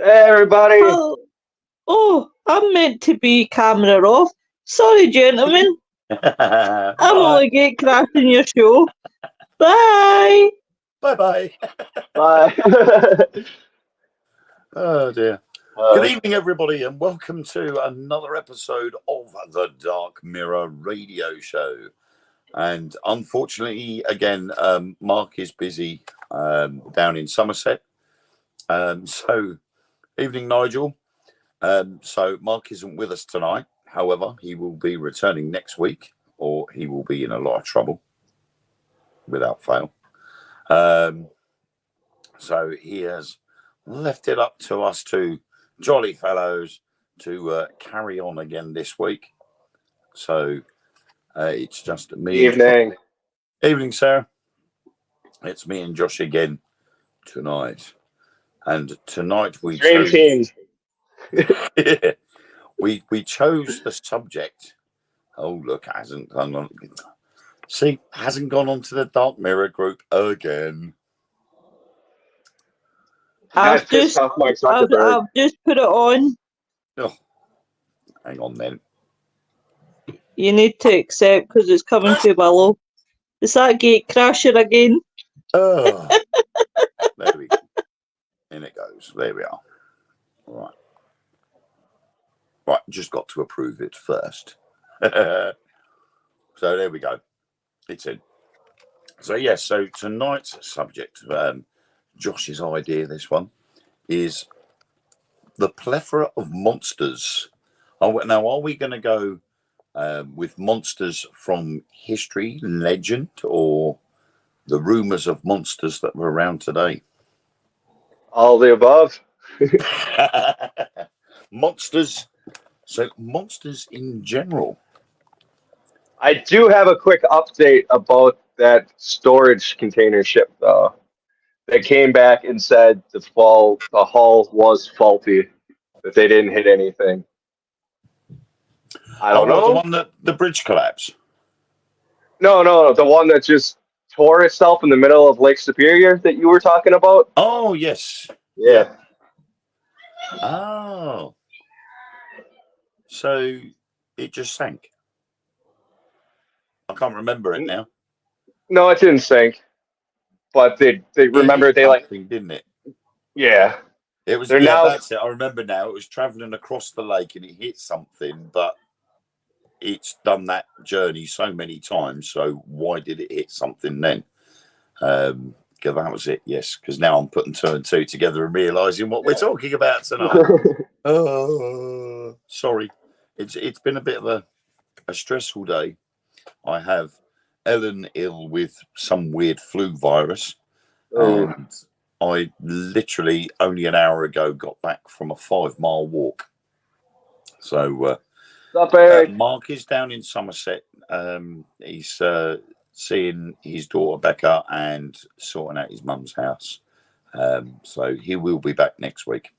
Hey, everybody. Oh, I'm meant to be camera off. Sorry, gentlemen. I'm only get crashing your show. Bye. Bye-bye. Bye. Oh, dear. Good evening, everybody, and welcome to another episode of the Dark Mirror Radio Show. And unfortunately, again, Mark is busy down in Somerset. So, evening, Nigel. So, Mark isn't with us tonight. However, he will be returning next week, or he will be in a lot of trouble, without fail. So, he has left it up to us two jolly fellows to carry on again this week. So, it's just me. Evening. Evening, Sarah. It's me and Josh again tonight. And tonight we Dream team. we chose the subject. Oh, look, hasn't gone on. See, hasn't gone on to the Dark Mirror group again. I've just put it on. Oh, hang on then. You need to accept because it's coming to Willow. Is that gate crasher again? Oh, there we go. In it goes. There we are. All right, just got to approve it first. So there we go. It's in. So yes, so tonight's subject, Josh's idea, this one, is the plethora of monsters. Now, are we going to go with monsters from history, legend, or the rumours of monsters that were around today? All the above. Monsters. So monsters in general. I do have a quick update about that storage container ship, though. They came back and said the hull was faulty, that they didn't hit anything. I don't know. The one that the bridge collapsed? No, the one that just tore itself in the middle of Lake Superior that you were talking about. Oh, yes. Yeah. Oh. So it just sank. I can't remember it now. No, it didn't sink. But they remember they like didn't it? Yeah. It was that's it. I remember now. It was traveling across the lake and it hit something, but it's done that journey so many times. So why did it hit something then? Because that was it. Yes. Because now I'm putting two and two together and realizing what we're talking about tonight. Oh, sorry. It's been a bit of a stressful day. I have Ellen ill with some weird flu virus, and I literally only an hour ago got back from a 5-mile walk. So Mark is down in Somerset. He's seeing his daughter Becca and sorting out his mum's house. So he will be back next week.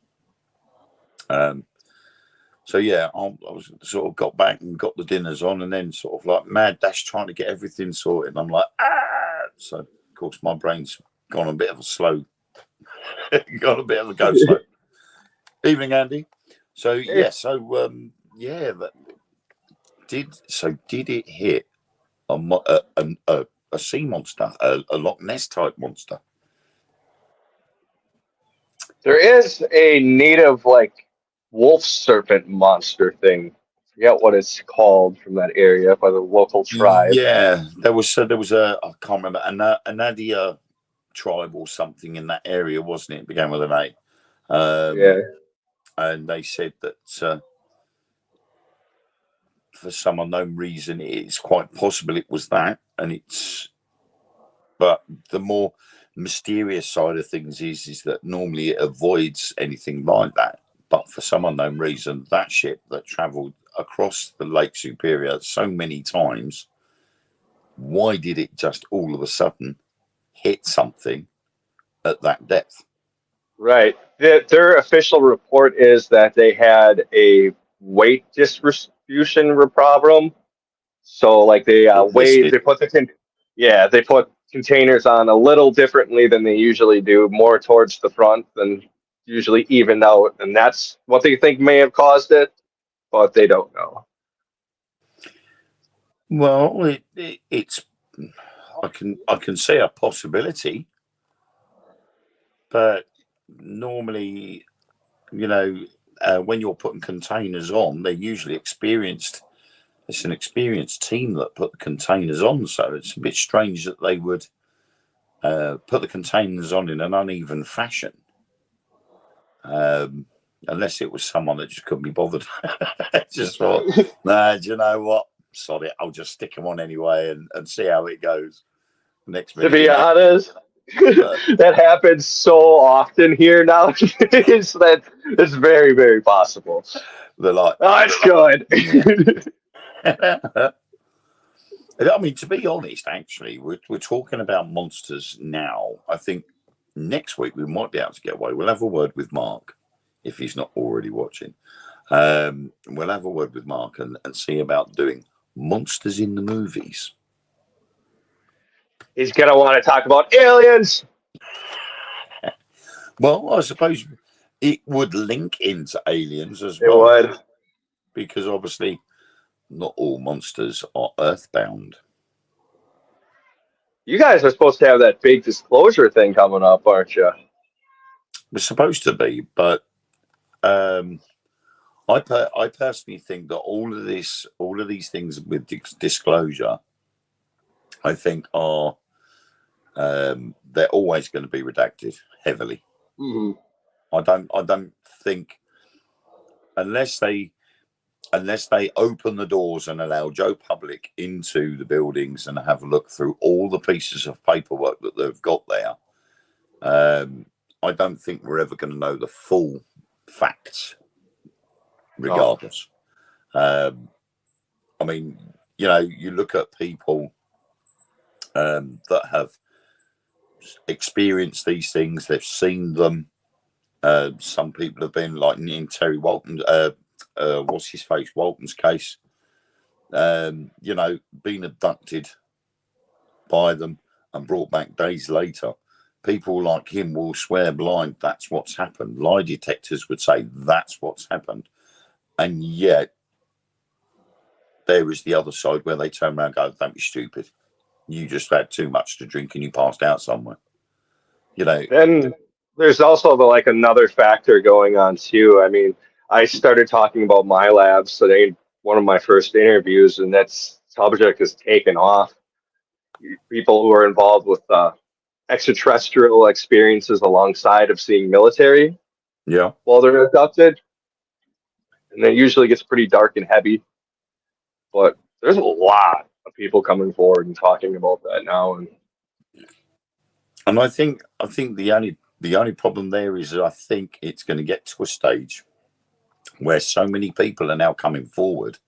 So yeah, I was sort of got back and got the dinners on, and then sort of like mad dash trying to get everything sorted. And I'm like, So of course my brain's gone a bit of a slow, got a bit of a go slow. Evening, Andy. So yeah, did it hit a sea monster, a Loch Ness type monster? There is a native wolf serpent monster thing. I forget what it's called from that area by the local tribe. Yeah, there was a I can't remember a Nadia tribe or something in that area, wasn't it? It began with an A. Yeah. And they said that for some unknown reason, it's quite possible it was that, but the more mysterious side of things is that normally it avoids anything like that. But for some unknown reason, that ship that travelled across the Lake Superior so many times, why did it just all of a sudden hit something at that depth? Right. Their official report is that they had a weight distribution problem. So they put containers on a little differently than they usually do, more towards the front than usually even out, and that's what they think may have caused it, but they don't know. Well, it's I can see a possibility, but normally, when you're putting containers on, they're usually experienced. It's an experienced team that put the containers on, so it's a bit strange that they would put the containers on in an uneven fashion. Unless it was someone that just couldn't be bothered. Just thought, nah, do you know what? Sod it, I'll just stick them on anyway and see how it goes. Next minute, To be honest, that happens so often here nowadays that it's very, very possible. They're like, oh, it's good. I mean, to be honest, actually, we're talking about monsters now. I think next week we might be able to get away. We'll have a word with Mark if he's not already watching. We'll have a word with Mark and see about doing monsters in the movies. He's going to want to talk about aliens. Well, I suppose it would link into aliens as It well. would. Because obviously not all monsters are earthbound. You guys are supposed to have that big disclosure thing coming up, aren't you? We're supposed to be, but I personally think that all of these things with disclosure, I think are they're always going to be redacted heavily. Mm-hmm. I don't think unless they open the doors and allow Joe Public into the buildings and have a look through all the pieces of paperwork that they've got there. I don't think we're ever going to know the full facts regardless. I mean, you look at people that have experienced these things, they've seen them. Some people have been like in Terry Walton, what's his face, Walton's case, being abducted by them and brought back days later. People like him will swear blind that's what's happened. Lie detectors would say that's what's happened. And yet, there is the other side where they turn around and go, don't be stupid. You just had too much to drink and you passed out somewhere. And there's also another factor going on too. I mean, I started talking about my labs today, one of my first interviews, and that subject is taken off. People who are involved with extraterrestrial experiences alongside of seeing military while they're abducted. And it usually gets pretty dark and heavy. But there's a lot of people coming forward and talking about that now. And I think the only problem there is that I think it's going to get to a stage where so many people are now coming forward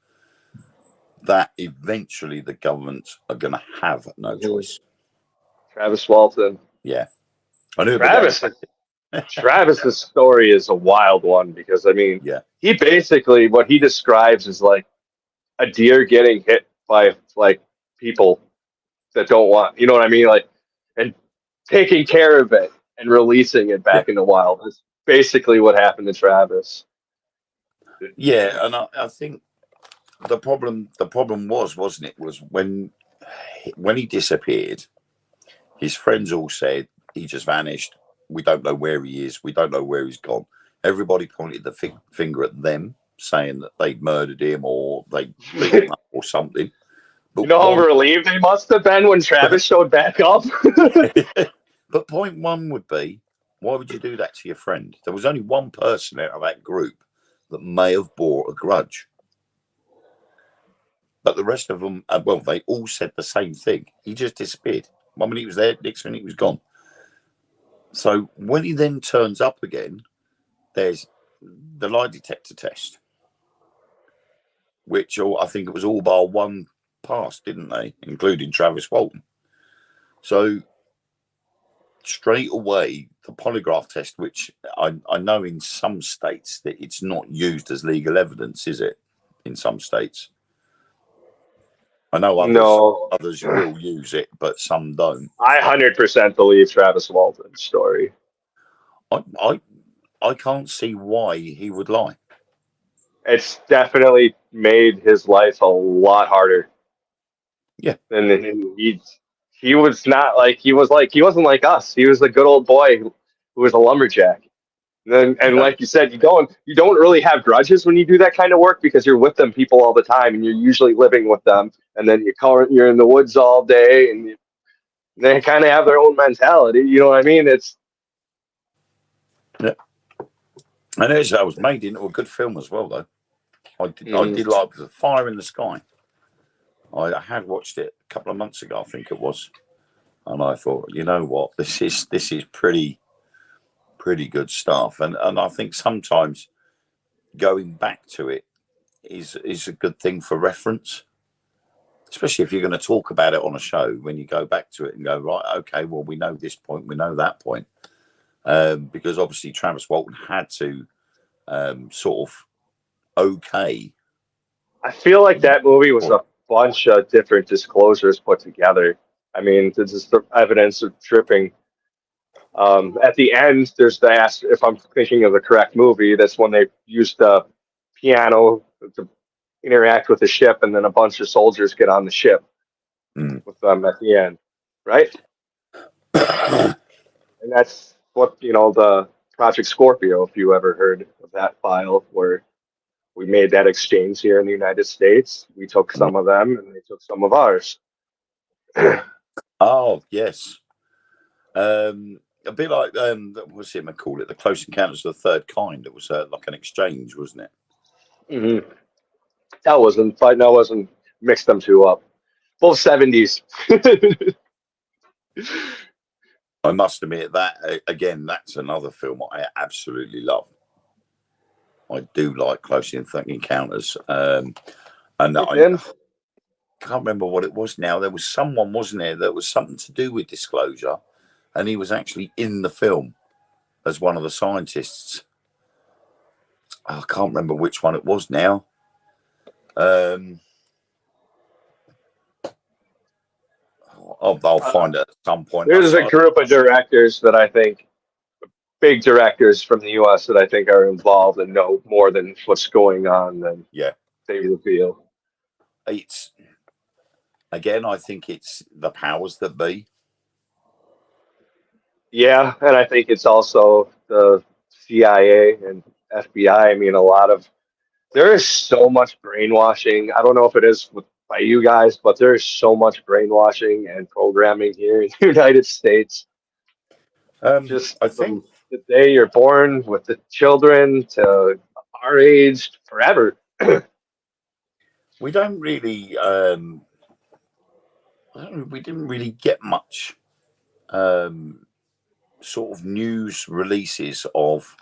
that eventually the governments are going to have no choice. Travis Walton. Yeah. I knew Travis's story is a wild one because, I mean, he basically, what he describes is like a deer getting hit by people that don't want, you know what I mean? And taking care of it and releasing it back in the wild. That's basically what happened to Travis. Yeah, and I think the problem wasn't it, was when he disappeared, his friends all said he just vanished. We don't know where he is. We don't know where he's gone. Everybody pointed the finger at them, saying that they'd murdered him or they beat him up or something. But how relieved they must have been when Travis showed back up. But point one would be, why would you do that to your friend? There was only one person out of that group that may have bore a grudge. But the rest of them, they all said the same thing. He just disappeared. One minute he was there, next minute he was gone. So when he then turns up again, there's the lie detector test, which I think it was all bar one passed, didn't they? Including Travis Walton. So straight away, the polygraph test, which I know in some states that it's not used as legal evidence, is it? In some states. I know others will use it, but some don't. I 100% believe Travis Walton's story. I can't see why he would lie. It's definitely made his life a lot harder. Yeah. And he was not like he wasn't like us. He was a good old boy who was a lumberjack. And Yeah. like you said, you don't really have grudges when you do that kind of work because you're with them people all the time and you're usually living with them. And then you're in the woods all day and they kind of have their own mentality. You know what I mean? It's And it was made into a good film as well, though. I did like The Fire in the Sky. I had watched it a couple of months ago, I think it was, and I thought, you know what, this is pretty good stuff. And I think sometimes going back to it is a good thing for reference, especially if you're going to talk about it on a show. When you go back to it and go, right, okay, well, we know this point, we know that point, because obviously Travis Walton had to sort of okay. I feel like that movie was a bunch of different disclosures put together. I mean, this is the evidence of tripping. At the end, there's if I'm thinking of the correct movie, that's when they used the piano to interact with the ship, and then a bunch of soldiers get on the ship with them at the end, right? And that's what, the Project Scorpio, if you ever heard of that file, where we made that exchange here in the United States. We took some of them, and they took some of ours. Oh, yes. A bit like, what's it call it? The Close Encounters of the Third Kind. It was like an exchange, wasn't it? Mm-hmm. That wasn't mixed them two up. Both 70s. I must admit that, again, that's another film I absolutely love. I do like Close Encounters. And I can't remember what it was now. There was someone, wasn't there, that was something to do with disclosure, and he was actually in the film as one of the scientists. I can't remember which one it was now. I'll find it at some point. There's a group of directors that I think, big directors from the U.S. that I think are involved and know more than what's going on than they reveal. I think it's the powers that be. Yeah, and I think it's also the CIA and FBI. I mean, there is so much brainwashing. I don't know if it is by you guys, but there is so much brainwashing and programming here in the United States. Just I think the day you're born with the children to our age, forever. We don't really, we didn't really get much sort of news releases of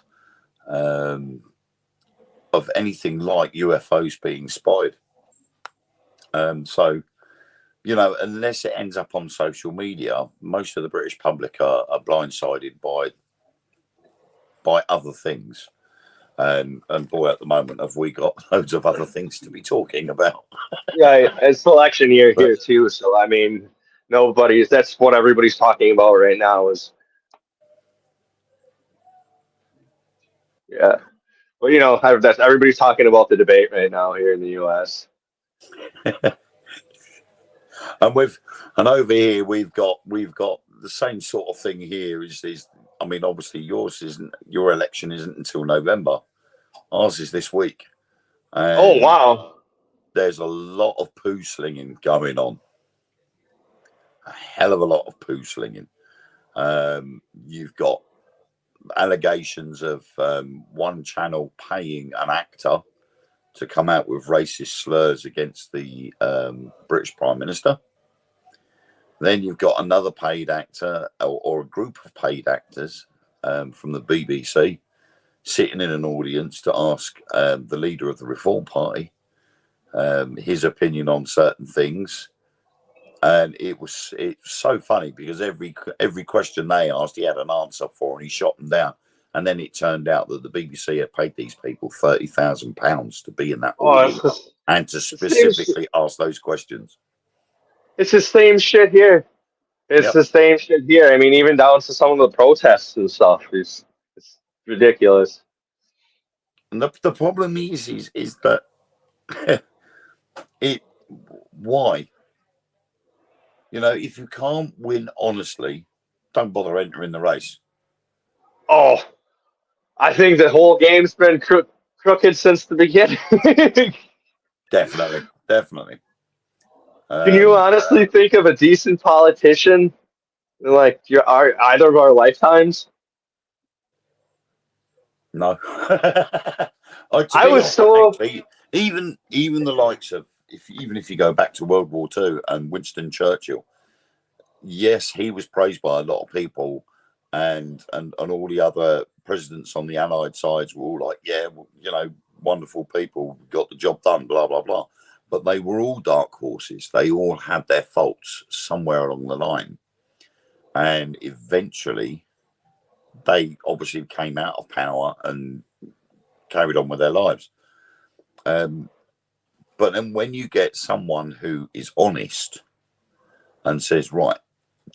anything like UFOs being spotted. So, unless it ends up on social media, most of the British public are blindsided by other things. And boy, at the moment, have we got loads of other things to be talking about? Yeah, it's election year here too. So I mean, that's what everybody's talking about right now is. Yeah. Well, that's everybody's talking about the debate right now here in the U.S. and over here we've got the same sort of thing here. I mean, obviously your election isn't until November. Ours is this week. Oh wow! There's a lot of poo slinging going on. A hell of a lot of poo slinging. You've got allegations of one channel paying an actor to come out with racist slurs against the British Prime Minister. Then you've got another paid actor or a group of paid actors from the BBC sitting in an audience to ask the leader of the Reform Party his opinion on certain things. And it's so funny because every question they asked, he had an answer for, and he shot them down. And then it turned out that the BBC had paid these people £30,000 to be in that audience and to specifically ask those questions. It's the same shit here. It's the same shit here. I mean, even down to some of the protests and stuff. ridiculous. And the problem is that why? You know, if you can't win honestly, don't bother entering the race. Oh, I think the whole game's been crooked since the beginning. Definitely. Can you honestly think of a decent politician in like either of our lifetimes? No. To I be was honest, so actually, even the likes of even if you go back to World War II and Winston Churchill, yes, he was praised by a lot of people, and all the other presidents on the Allied sides were all like, yeah, well, you know, wonderful people, got the job done, blah blah blah. But they were all dark horses. They all had their faults somewhere along the line, and eventually, they obviously came out of power and carried on with their lives. But then when you get someone who is honest and says, right,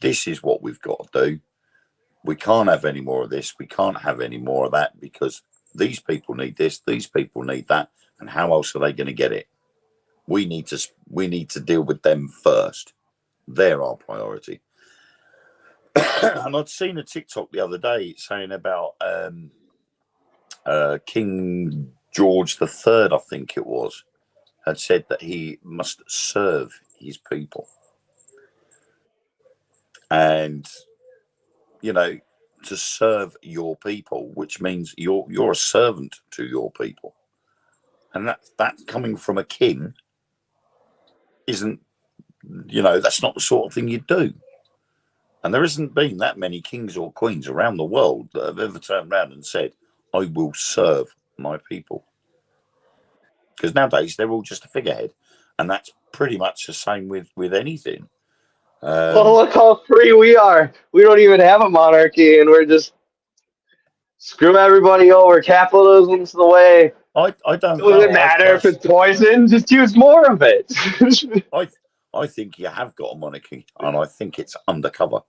this is what we've got to do. We can't have any more of this. We can't have any more of that because these people need this. These people need that. And how else are they going to get it? We need to deal with them first. They're our priority. And I'd seen a TikTok the other day saying about King George III, I think it was, had said that he must serve his people. And, you know, to serve your people, which means you're a servant to your people. And that coming from a king isn't, you know, that's not the sort of thing you do. And there hasn't been that many kings or queens around the world that have ever turned around and said, I will serve my people. Because nowadays they're all just a figurehead. And that's pretty much the same with anything. well, look how free we are. We don't even have a monarchy, and we're just screw everybody over. Capitalism's the way. I don't know. Doesn't matter if it's poison. Just use more of it. I think you have got a monarchy, and I think it's undercover.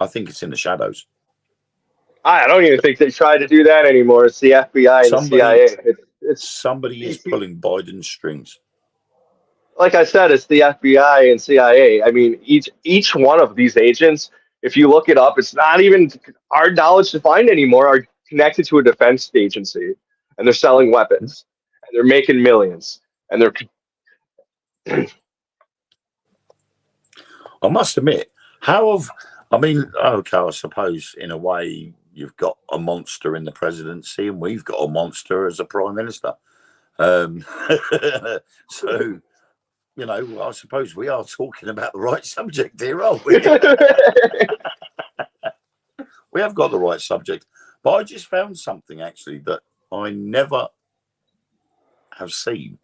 I think it's in the shadows. I don't even think they try to do that anymore. It's the FBI and the CIA. Somebody is pulling Biden's strings. Like I said, it's the FBI and CIA. I mean, each one of these agents, if you look it up, it's not even hard knowledge to find anymore, are connected to a defense agency, and they're selling weapons, and they're making millions, and they're. I must admit, okay, I suppose in a way you've got a monster in the presidency, and we've got a monster as a prime minister. So. You know, I suppose we are talking about the right subject here, aren't we? We have got the right subject. But I just found something actually that I never have seen.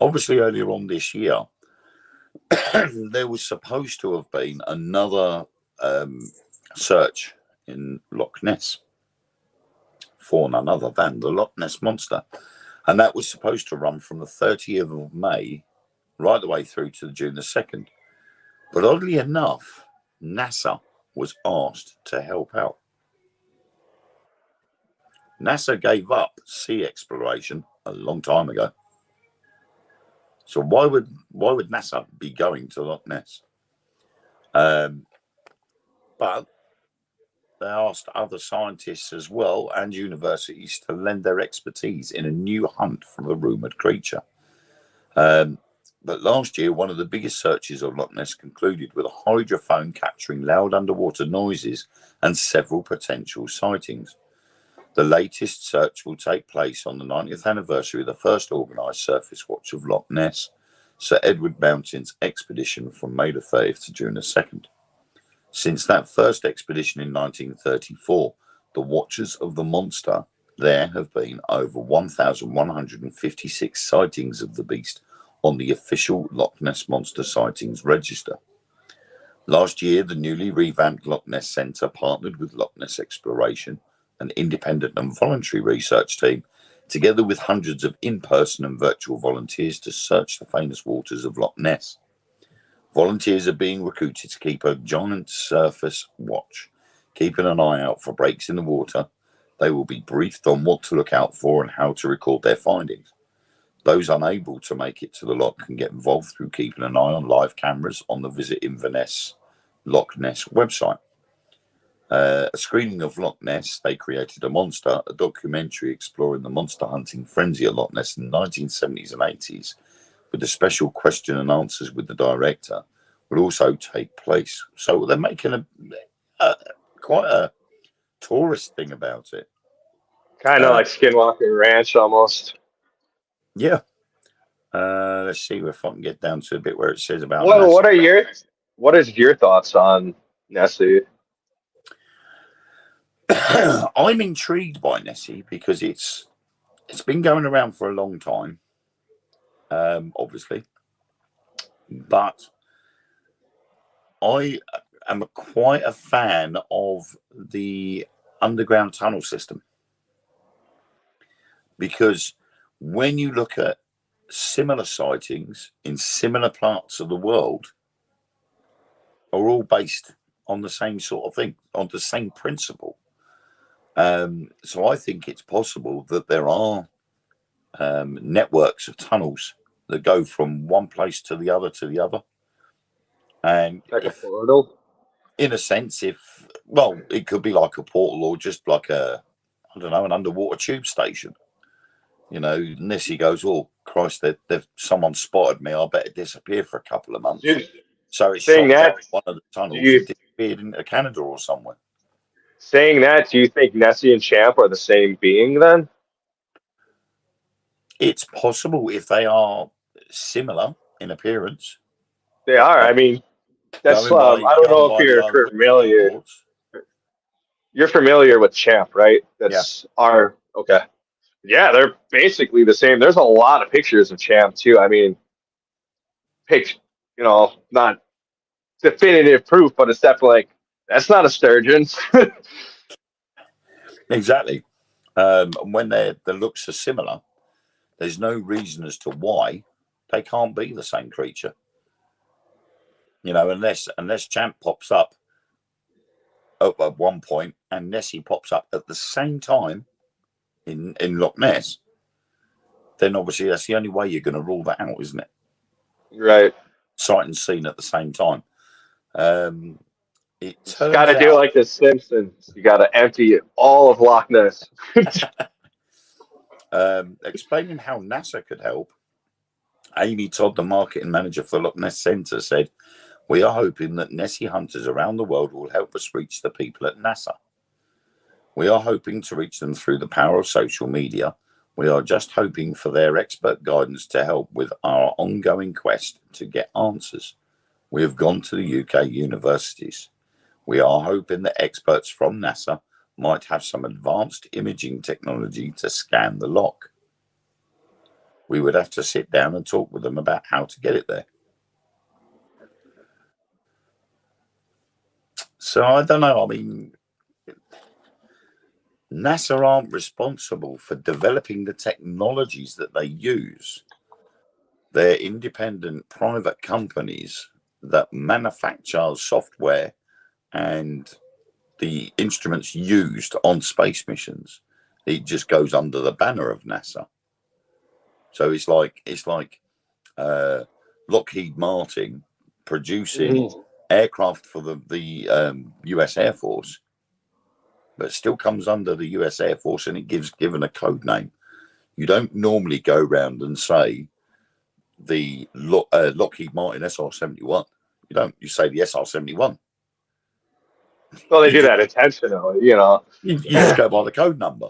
Obviously, earlier on this year, there was supposed to have been another search in Loch Ness for none other than the Loch Ness Monster. And that was supposed to run from the 30th of May right the way through to June the 2nd. But oddly enough, NASA was asked to help out. NASA gave up sea exploration a long time ago. So why would NASA be going to Loch Ness? But they asked other scientists as well and universities to lend their expertise in a new hunt for the rumoured creature. But last year, one of the biggest searches of Loch Ness concluded with a hydrophone capturing loud underwater noises and several potential sightings. The latest search will take place on the 90th anniversary of the first organised surface watch of Loch Ness, Sir Edward Mountain's expedition from May the 30th to June the 2nd. Since that first expedition in 1934, the Watchers of the Monster, there have been over 1,156 sightings of the beast on the official Loch Ness Monster Sightings Register. Last year, the newly revamped Loch Ness Centre partnered with Loch Ness Exploration, an independent and voluntary research team, together with hundreds of in-person and virtual volunteers to search the famous waters of Loch Ness. Volunteers are being recruited to keep a giant surface watch, keeping an eye out for breaks in the water, They will be briefed on what to look out for and how to record their findings. Those unable to make it to the loch can get involved through keeping an eye on live cameras on the Visit Inverness Loch Ness website. A screening of Loch Ness, They Created a Monster, a documentary exploring the monster hunting frenzy at Loch Ness in the 1970s and 80s, with a special question and answers with the director, will also take place. So they're making quite a tourist thing about it. Kind of like Skinwalker Ranch almost. Yeah. Let's see if I can get down to a bit where it says about what is your thoughts on Nessie? I'm intrigued by Nessie because it's been going around for a long time, obviously, but I am quite a fan of the underground tunnel system, because when you look at similar sightings in similar parts of the world, are all based on the same sort of thing, on the same principle. So I think it's possible that there are networks of tunnels that go from one place to the other. And Like a portal? In a sense, it could be like a portal or just like an underwater tube station. You know, Nessie goes, oh, Christ, someone spotted me. I better disappear for a couple of months. So it's shot down one of the tunnels and disappeared into Canada or somewhere. Saying that, do you think Nessie and Champ are the same being then? It's possible if they are similar in appearance. They are. I mean, that's. I don't know if you're familiar. Reports. You're familiar with Champ, right? That's okay. Yeah, they're basically the same. There's a lot of pictures of Champ too. I mean, not definitive proof, but it's definitely like, that's not a sturgeon. Exactly. And when the looks are similar, there's no reason as to why they can't be the same creature. You know, unless Champ pops up at one point and Nessie pops up at the same time in Loch Ness, then obviously that's the only way you're going to rule that out, isn't it? Right. Sight and seen at the same time. It's got to do like the Simpsons. You got to empty all of Loch Ness. Explaining how NASA could help, Amy Todd, the marketing manager for Loch Ness Centre, said, "We are hoping that Nessie hunters around the world will help us reach the people at NASA. We are hoping to reach them through the power of social media. We are just hoping for their expert guidance to help with our ongoing quest to get answers. We have gone to the UK universities. We are hoping that experts from NASA might have some advanced imaging technology to scan the loch. We would have to sit down and talk with them about how to get it there." So I don't know. I mean, NASA aren't responsible for developing the technologies that they use. They're independent private companies that manufacture software and the instruments used on space missions. It just goes under the banner of NASA. So it's like Lockheed Martin producing aircraft for the US Air Force, but it still comes under the US Air Force and it given a code name. You don't normally go around and say the Lockheed Martin SR-71. You don't. You say the SR-71. Well, they do that intentionally, you know. You just go by the code number.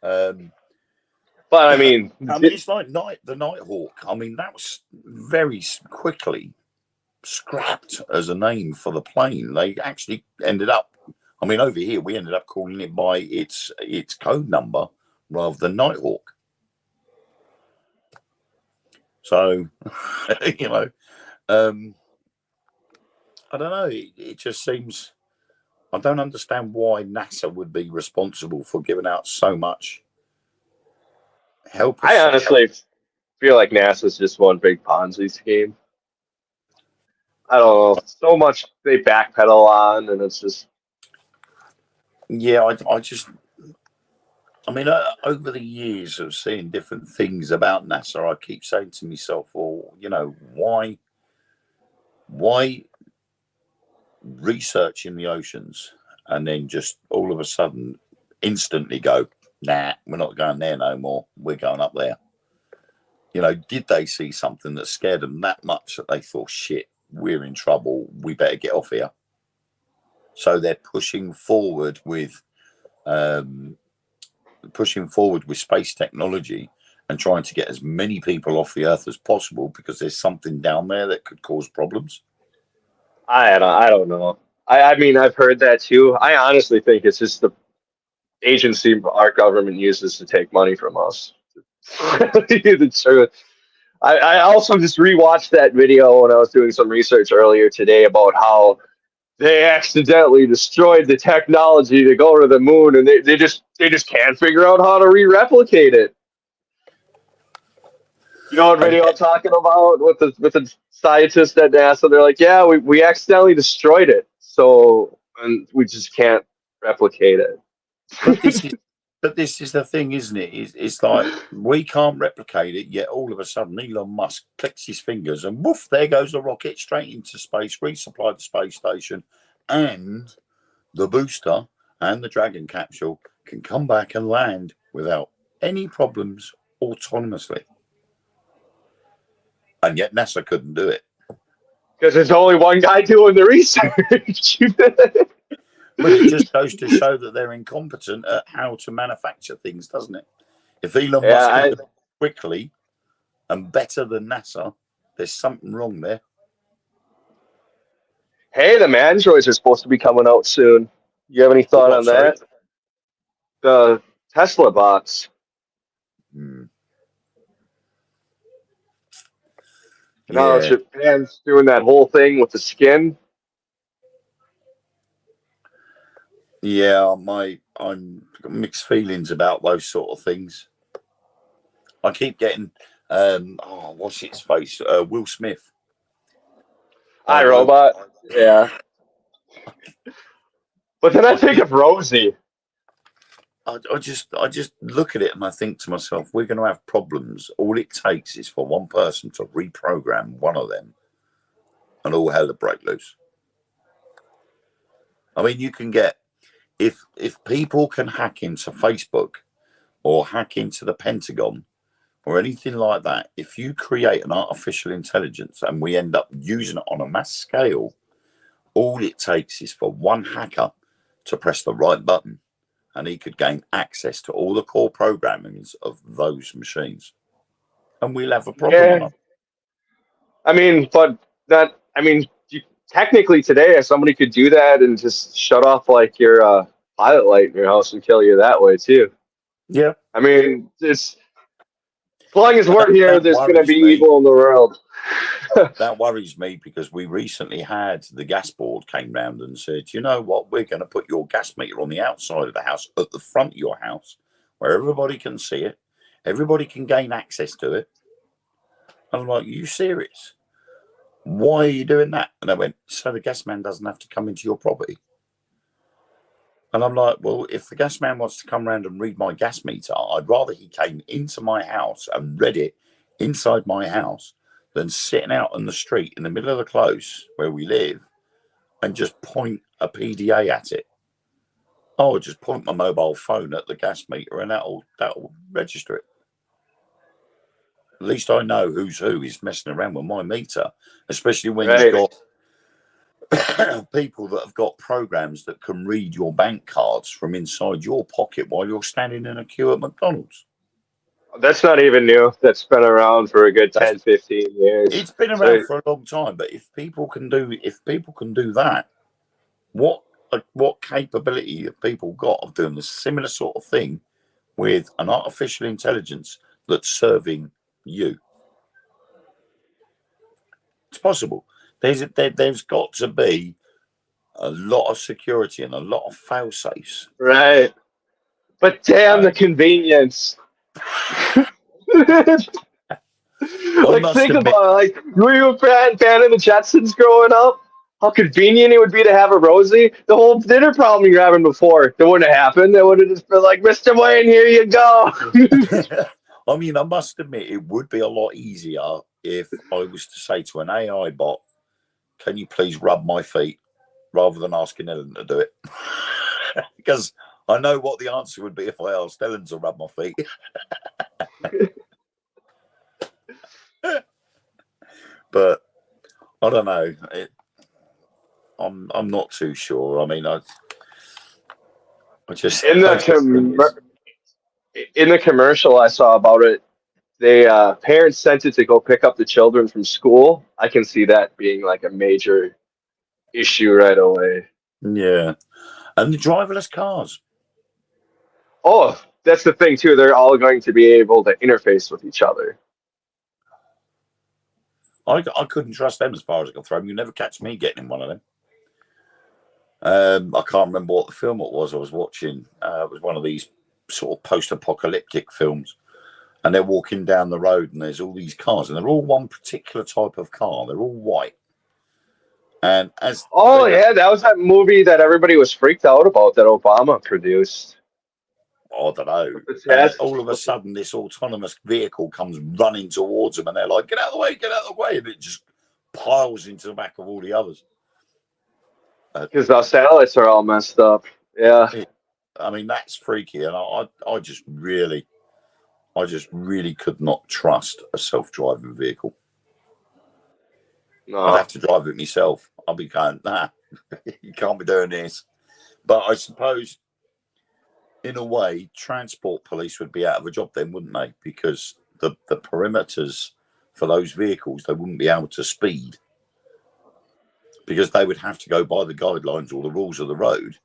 But I mean, it's like the Nighthawk. I mean, that was very quickly scrapped as a name for the plane. They actually ended up. I mean, over here we ended up calling it by its code number rather than Nighthawk. So, you know, I don't know. It just seems. I don't understand why NASA would be responsible for giving out so much help. I honestly feel like NASA's just one big Ponzi scheme. I don't know. So much they backpedal on, and it's just. Yeah, I mean, over the years of seeing different things about NASA, I keep saying to myself, well, you know, why research in the oceans and then just all of a sudden instantly go, nah, we're not going there no more. We're going up there. You know, did they see something that scared them that much that they thought, shit, we're in trouble. We better get off here. So they're pushing forward with space technology and trying to get as many people off the Earth as possible because there's something down there that could cause problems. I don't know. I mean, I've heard that too. I honestly think it's just the agency our government uses to take money from us. The truth. I also just rewatched that video when I was doing some research earlier today about how they accidentally destroyed the technology to go to the moon, and they just can't figure out how to re-replicate it. You know what video I'm talking about with the scientists at NASA? They're like, yeah, we accidentally destroyed it, and we just can't replicate it. But this is the thing, isn't it? It's like we can't replicate it, yet all of a sudden Elon Musk clicks his fingers and woof, there goes a rocket straight into space, resupply the space station, and the booster and the Dragon capsule can come back and land without any problems autonomously. And yet NASA couldn't do it. Because there's only one guy doing the research. But it just goes to show that they're incompetent at how to manufacture things, doesn't it? If Elon Musk can do it quickly and better than NASA, there's something wrong there. Hey, the Mandroids are supposed to be coming out soon. You have any thought on that? The Tesla bots. Now Japan's doing that whole thing with the skin. Yeah, I'm mixed feelings about those sort of things. I keep getting what's his face? Will Smith. iRobot. Yeah. But then I think of Rosie. I just look at it and I think to myself, we're going to have problems. All it takes is for one person to reprogram one of them, and all hell will break loose. I mean, you can get if people can hack into Facebook or hack into the Pentagon or anything like that, if you create an artificial intelligence and we end up using it on a mass scale, all it takes is for one hacker to press the right button and he could gain access to all the core programmings of those machines. And we'll have a problem. Yeah. I mean, technically today, if somebody could do that and just shut off like your pilot light in your house and kill you that way too. Yeah. I mean, as long as we're here, there's going to be evil in the world. That worries me because we recently had the gas board came round and said, you know what, we're going to put your gas meter on the outside of the house, at the front of your house, where everybody can see it. Everybody can gain access to it. I'm like, you serious? Why are you doing that? And they went, so the gas man doesn't have to come into your property. And I'm like, well, if the gas man wants to come around and read my gas meter, I'd rather he came into my house and read it inside my house than sitting out on the street in the middle of the close where we live and just point a PDA at it. I'll just point my mobile phone at the gas meter and that'll register it. At least I know who's who is messing around with my meter, especially when you've got people that have got programs that can read your bank cards from inside your pocket while you're standing in a queue at McDonald's. That's not even new. That's been around for a good 10, 15 years. It's been around for a long time, but if people can do that, what capability have people got of doing the similar sort of thing with an artificial intelligence that's serving you? It's possible. There's got to be a lot of security and a lot of fail safes. Right. But damn the convenience. Like think about it. Like, were you a fan of the Jetsons growing up? how convenient it would be to have a Rosie. The whole dinner problem you're having before, that wouldn't have happened. It would have just been like, Mr. Wayne, here you go. I mean, I must admit, it would be a lot easier if I was to say to an AI bot, can you please rub my feet, rather than asking Ellen to do it. Because I know what the answer would be if I asked Ellen to rub my feet. But I don't know. I'm not too sure. I mean, I just In the commercial I saw about it, they parents sent it to go pick up the children from school. I can see that being like a major issue right away. Yeah, and the driverless cars. Oh, that's the thing too. They're all going to be able to interface with each other. I couldn't trust them as far as I can throw them. You never catch me getting in one of them. I can't remember what the film it was I was watching. It was one of these sort of post-apocalyptic films, and they're walking down the road, and there's all these cars, and they're all one particular type of car. They're all white. And that was that movie that everybody was freaked out about that Obama produced. I don't know. And all of a sudden, this autonomous vehicle comes running towards them, and they're like, "Get out of the way! Get out of the way!" And it just piles into the back of all the others. Because the satellites are all messed up. Yeah. I mean, that's freaky, and I just really could not trust a self-driving vehicle. No. I'd have to drive it myself. I'll be going, nah, you can't be doing this. But I suppose, in a way, transport police would be out of a job then, wouldn't they? Because the perimeters for those vehicles, they wouldn't be able to speed. Because they would have to go by the guidelines or the rules of the road.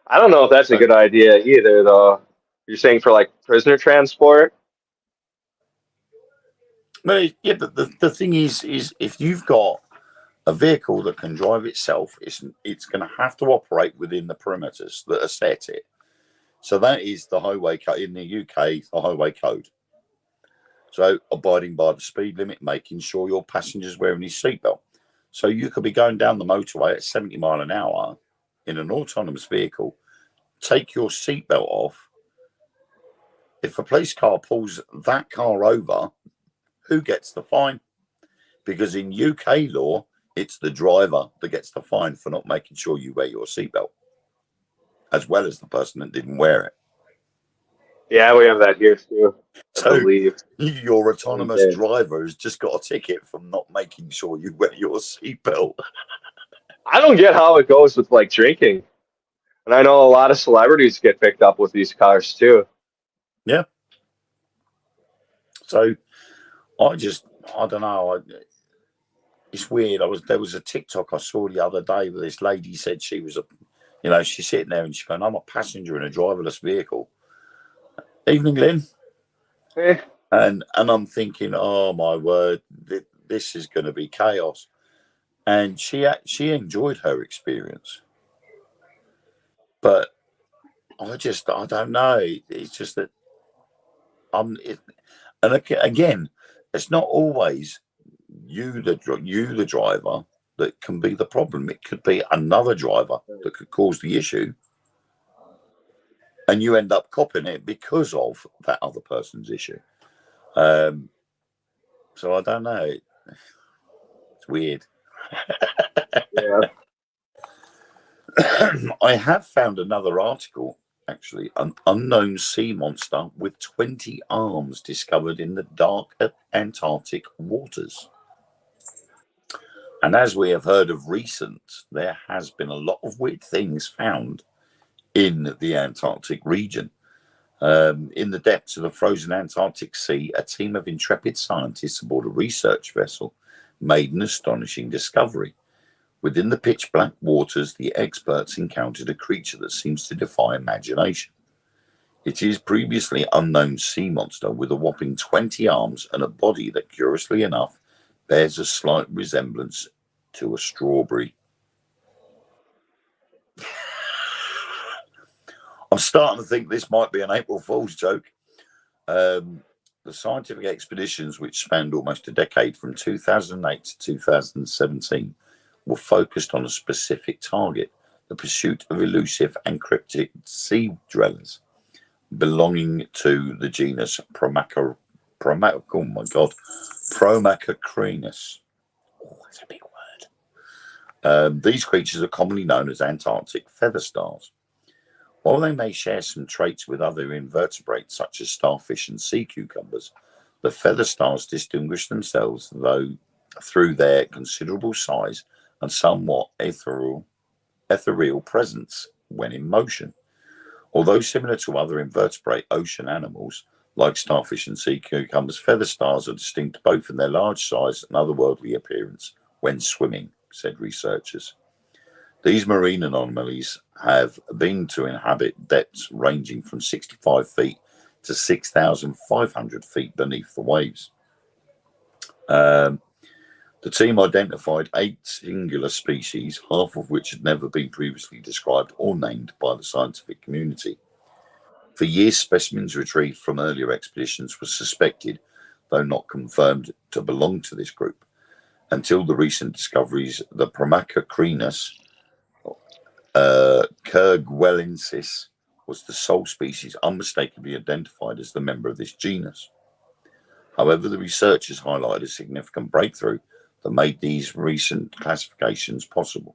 I don't know if that's a good idea either, though. You're saying for like prisoner transport? Well, yeah, but the thing is if you've got a vehicle that can drive itself, it's going to have to operate within the perimeters that are set it. So that is the highway code in the UK, the highway code. So abiding by the speed limit, making sure your passenger's wearing his seatbelt. So you could be going down the motorway at 70 miles an hour in an autonomous vehicle, take your seatbelt off. If a police car pulls that car over, who gets the fine? Because in UK law, it's the driver that gets the fine for not making sure you wear your seatbelt, as well as the person that didn't wear it. Yeah, we have that here too. So your autonomous driver has just got a ticket from not making sure you wear your seatbelt. I don't get how it goes with like drinking. And I know a lot of celebrities get picked up with these cars too. Yeah. So I don't know. It's weird. There was a TikTok I saw the other day where this lady said she was she's sitting there and she's going, I'm a passenger in a driverless vehicle. Evening, Lynn. Hey. And I'm thinking, oh my word, this is going to be chaos. And she enjoyed her experience. But I don't know. It's just that again, it's not always you the driver that can be the problem. It could be another driver that could cause the issue, and you end up copping it because of that other person's issue. So I don't know. It's weird. Yeah. I have found another article, actually, an unknown sea monster with 20 arms discovered in the dark Antarctic waters. And as we have heard of recent, there has been a lot of weird things found in the Antarctic region. In the depths of the frozen Antarctic Sea, a team of intrepid scientists aboard a research vessel made an astonishing discovery. Within the pitch-black waters, the experts encountered a creature that seems to defy imagination. It is previously unknown sea monster with a whopping 20 arms and a body that, curiously enough, bears a slight resemblance to a strawberry. I'm starting to think this might be an April Fool's joke. The scientific expeditions, which spanned almost a decade from 2008 to 2017, were focused on a specific target, the pursuit of elusive and cryptic sea dwellers belonging to the genus Promachocrinus. Oh, that's a big word. These creatures are commonly known as Antarctic feather stars. While they may share some traits with other invertebrates such as starfish and sea cucumbers, the feather stars distinguish themselves through their considerable size and somewhat ethereal presence when in motion. Although similar to other invertebrate ocean animals like starfish and sea cucumbers, feather stars are distinct both in their large size and otherworldly appearance when swimming, said researchers. These marine anomalies have been to inhabit depths ranging from 65 feet to 6,500 feet beneath the waves. The team identified 8 singular species, half of which had never been previously described or named by the scientific community. For years, specimens retrieved from earlier expeditions were suspected, though not confirmed, to belong to this group. Until the recent discoveries, the Promachocrinus kerguelensis was the sole species unmistakably identified as the member of this genus. However, the researchers highlighted a significant breakthrough that made these recent classifications possible.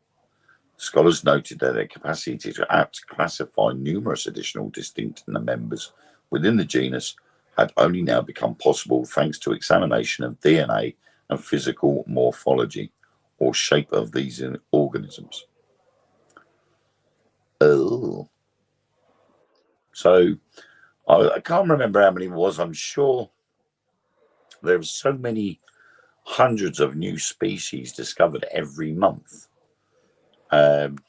Scholars noted that their capacity to classify numerous additional distinct members within the genus had only now become possible thanks to examination of DNA and physical morphology, or shape of these organisms. Oh. So I can't remember how many it was. I'm sure there were so many hundreds of new species discovered every month. And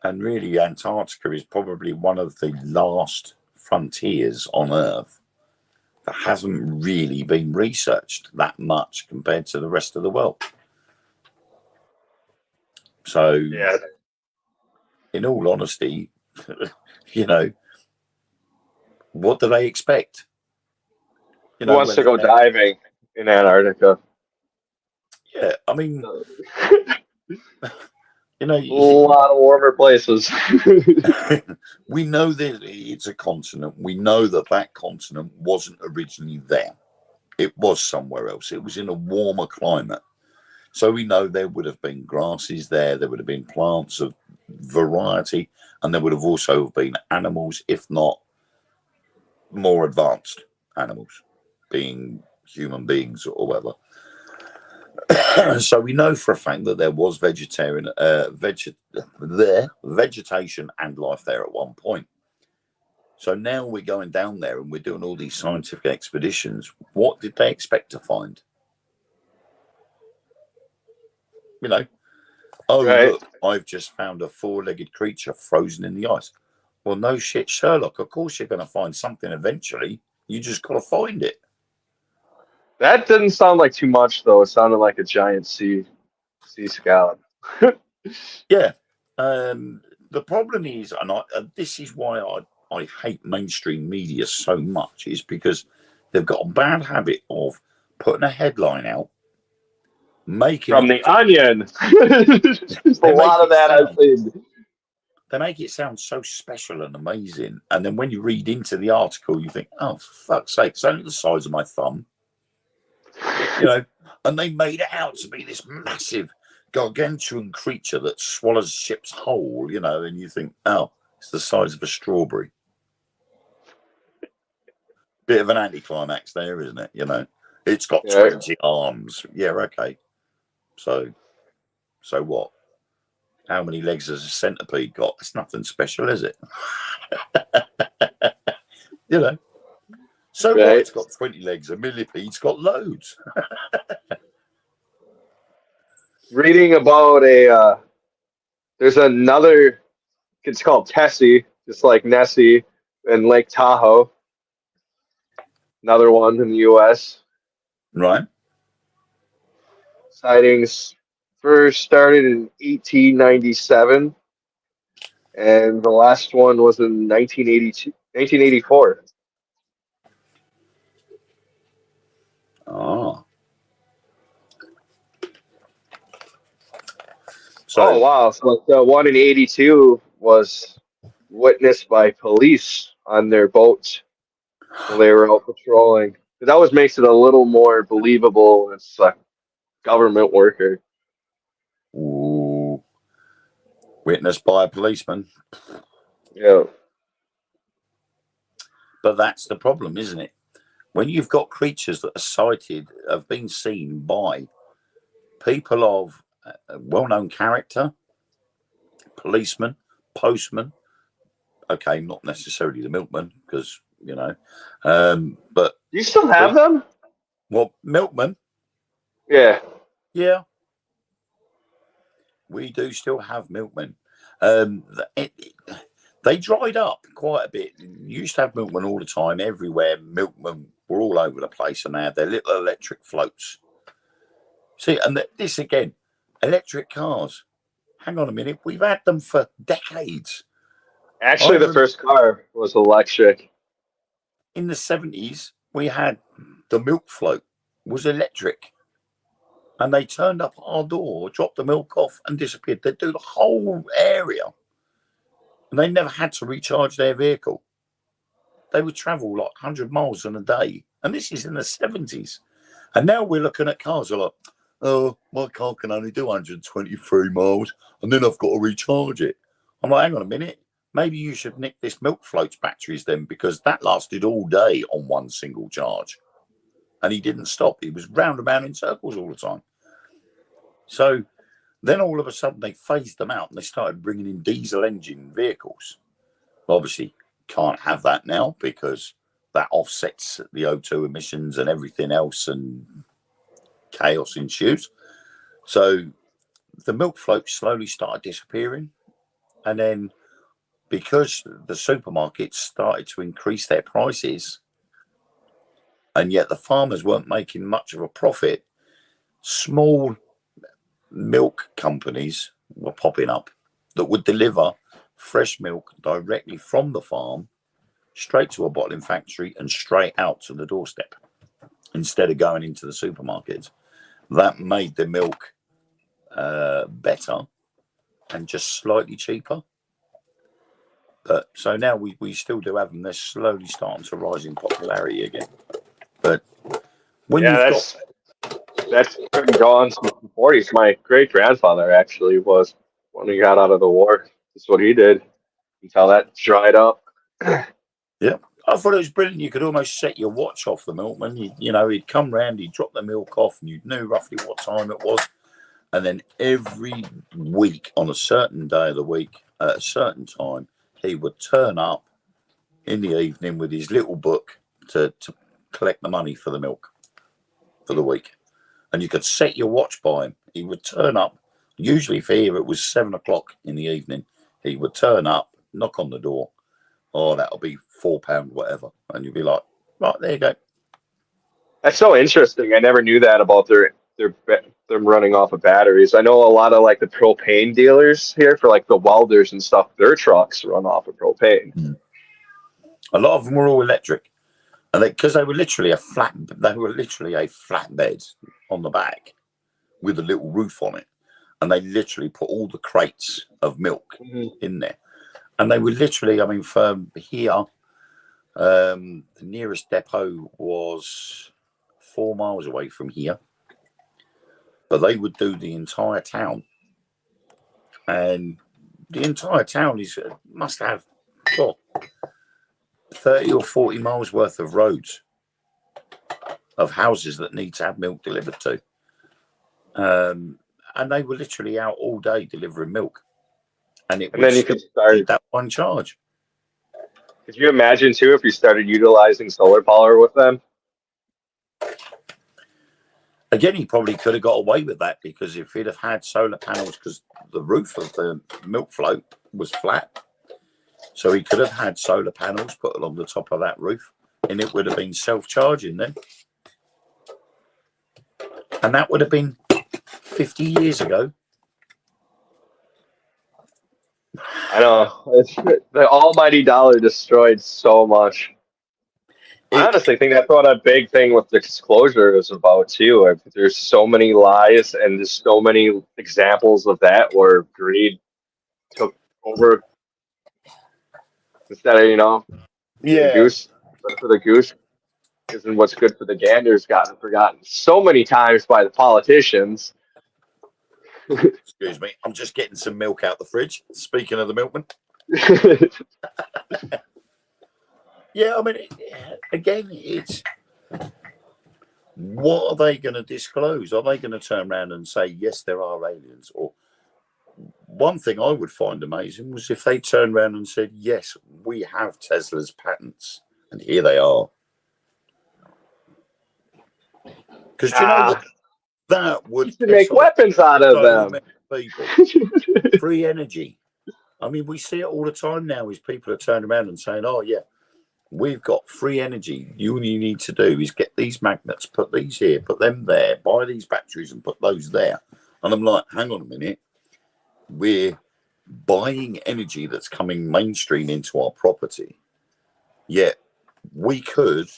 really, Antarctica is probably one of the last frontiers on Earth that hasn't really been researched that much compared to the rest of the world. So, Yeah. in all honesty, you know, what do they expect? You Who wants to go diving in Antarctica? Yeah, I mean, you know, A lot of warmer places. we know that it's a continent. We know that that continent wasn't originally there. It was somewhere else. It was in a warmer climate. So we know there would have been grasses there. There would have been plants of variety. And there would have also been animals, if not more advanced animals, being human beings or whatever. So we know for a fact that there was vegetation and life there at one point. So now we're going down there and we're doing all these scientific expeditions. What did they expect to find? You know, oh, right. Look, I've just found a 4-legged creature frozen in the ice. Well, no shit, Sherlock. Of course you're going to find something eventually. You just got to find it. That didn't sound like too much, though. It sounded like a giant sea scallop. Yeah. The problem is, and this is why I hate mainstream media so much, is because they've got a bad habit of putting a headline out, making From The Onion. A lot of that I've seen. They make it sound so special and amazing. And then when you read into the article, you think, oh, for fuck's sake, it's only the size of my thumb. You know, and they made it out to be this massive, gargantuan creature that swallows a ship's whole, you know, and you think, oh, it's the size of a strawberry. Bit of an anticlimax there, isn't it? You know, it's got 20 arms. Yeah, okay. So what? How many legs has a centipede got? It's nothing special, is it? You know. So what? It's got 20 legs. A millipede's got loads. Reading about there's another, it's called Tessie, just like Nessie in Lake Tahoe. Another one in the U.S. Right. Sightings first started in 1897, and the last one was in 1984. Oh. So, Oh wow! So the one in '82 was witnessed by police on their boat while they were out patrolling. That always makes it a little more believable. It's a government worker. ooh, witnessed by a policeman. Yeah. But that's the problem, isn't it? When you've got creatures that are sighted, have been seen by people of well-known character, policemen, postmen. Okay, not necessarily the milkman, because but Do you still have them? well, milkman, Yeah. yeah, we do still have milkmen. They dried up quite a bit. You used to have milkmen all the time, everywhere. Milkmen were all over the place, and they had their little electric floats. See, and this again, electric cars. Hang on a minute, we've had them for decades. Actually, the first car was electric. In the 70s, we had the milk float was electric, and they turned up at our door, dropped the milk off, and disappeared. They'd do the whole area, and they never had to recharge their vehicle. They would travel like 100 miles in a day, and this is in the 70s. And now we're looking at cars that are like, oh, my car can only do 123 miles, and then I've got to recharge it. I'm like, hang on a minute. Maybe you should nick this milk float's batteries then, because that lasted all day on one single charge. And he didn't stop. He was round and round in circles all the time. So then all of a sudden they phased them out and they started bringing in diesel engine vehicles. Obviously, can't have that now because that offsets the O2 emissions and everything else, and chaos ensues. So the milk floats slowly started disappearing. And then because the supermarkets started to increase their prices, and yet the farmers weren't making much of a profit, small milk companies were popping up that would deliver fresh milk directly from the farm straight to a bottling factory and straight out to the doorstep instead of going into the supermarket. That made the milk better and just slightly cheaper. But so now we still do have them. They're slowly starting to rise in popularity again. But when that's been gone since the 40s. My great grandfather actually was when he got out of the war. That's what he did until that dried up. Yeah, I thought it was brilliant. You could almost set your watch off the milkman. He'd come round, he'd drop the milk off, and you knew roughly what time it was. And then every week on a certain day of the week at a certain time, he would turn up in the evening with his little book to collect the money for the milk for the week. And you could set your watch by him. He would turn up. Usually for here, it was 7 o'clock in the evening. He would turn up, knock on the door. Oh, that'll be £4, whatever. And you'd be like, right, there you go. That's so interesting. I never knew that about them running off of batteries. I know a lot of like the propane dealers here for like the welders and stuff, their trucks run off of propane. A lot of them were all electric, and because they were literally a flatbed on the back with a little roof on it, and they literally put all the crates of milk in there, and they were literally, I mean, from here, the nearest depot was 4 miles away from here. But they would do the entire town, and the entire town must have 30 or 40 miles worth of roads of houses that need to have milk delivered to, and they were literally out all day delivering milk, and then you could start that one charge. Could you imagine too if you started utilizing solar power with them? Again, he probably could have got away with that, because if he'd have had solar panels, because the roof of the milk float was flat, so he could have had solar panels put along the top of that roof, and it would have been self-charging then. And that would have been 50 years ago. I know. The almighty dollar destroyed so much. I honestly think that's what a big thing with disclosure is about too. There's so many lies and there's so many examples of that where greed took over instead of, the Yeah. goose, but for the goose isn't what's good for the gander's gotten forgotten so many times by the politicians. Excuse me. I'm just getting some milk out the fridge. Speaking of the milkman. Yeah, I mean, again, it's what are they going to disclose? Are they going to turn around and say, yes, there are aliens? Or one thing I would find amazing was if they turned around and said, yes, we have Tesla's patents, and here they are. Because you know what? That would make weapons out of them. People. Free energy. I mean, we see it all the time now as people are turning around and saying, oh, yeah, we've got free energy. All you need to do is get these magnets, put these here, put them there, buy these batteries and put those there. And I'm like, hang on a minute. We're buying energy that's coming mainstream into our property. Yet we could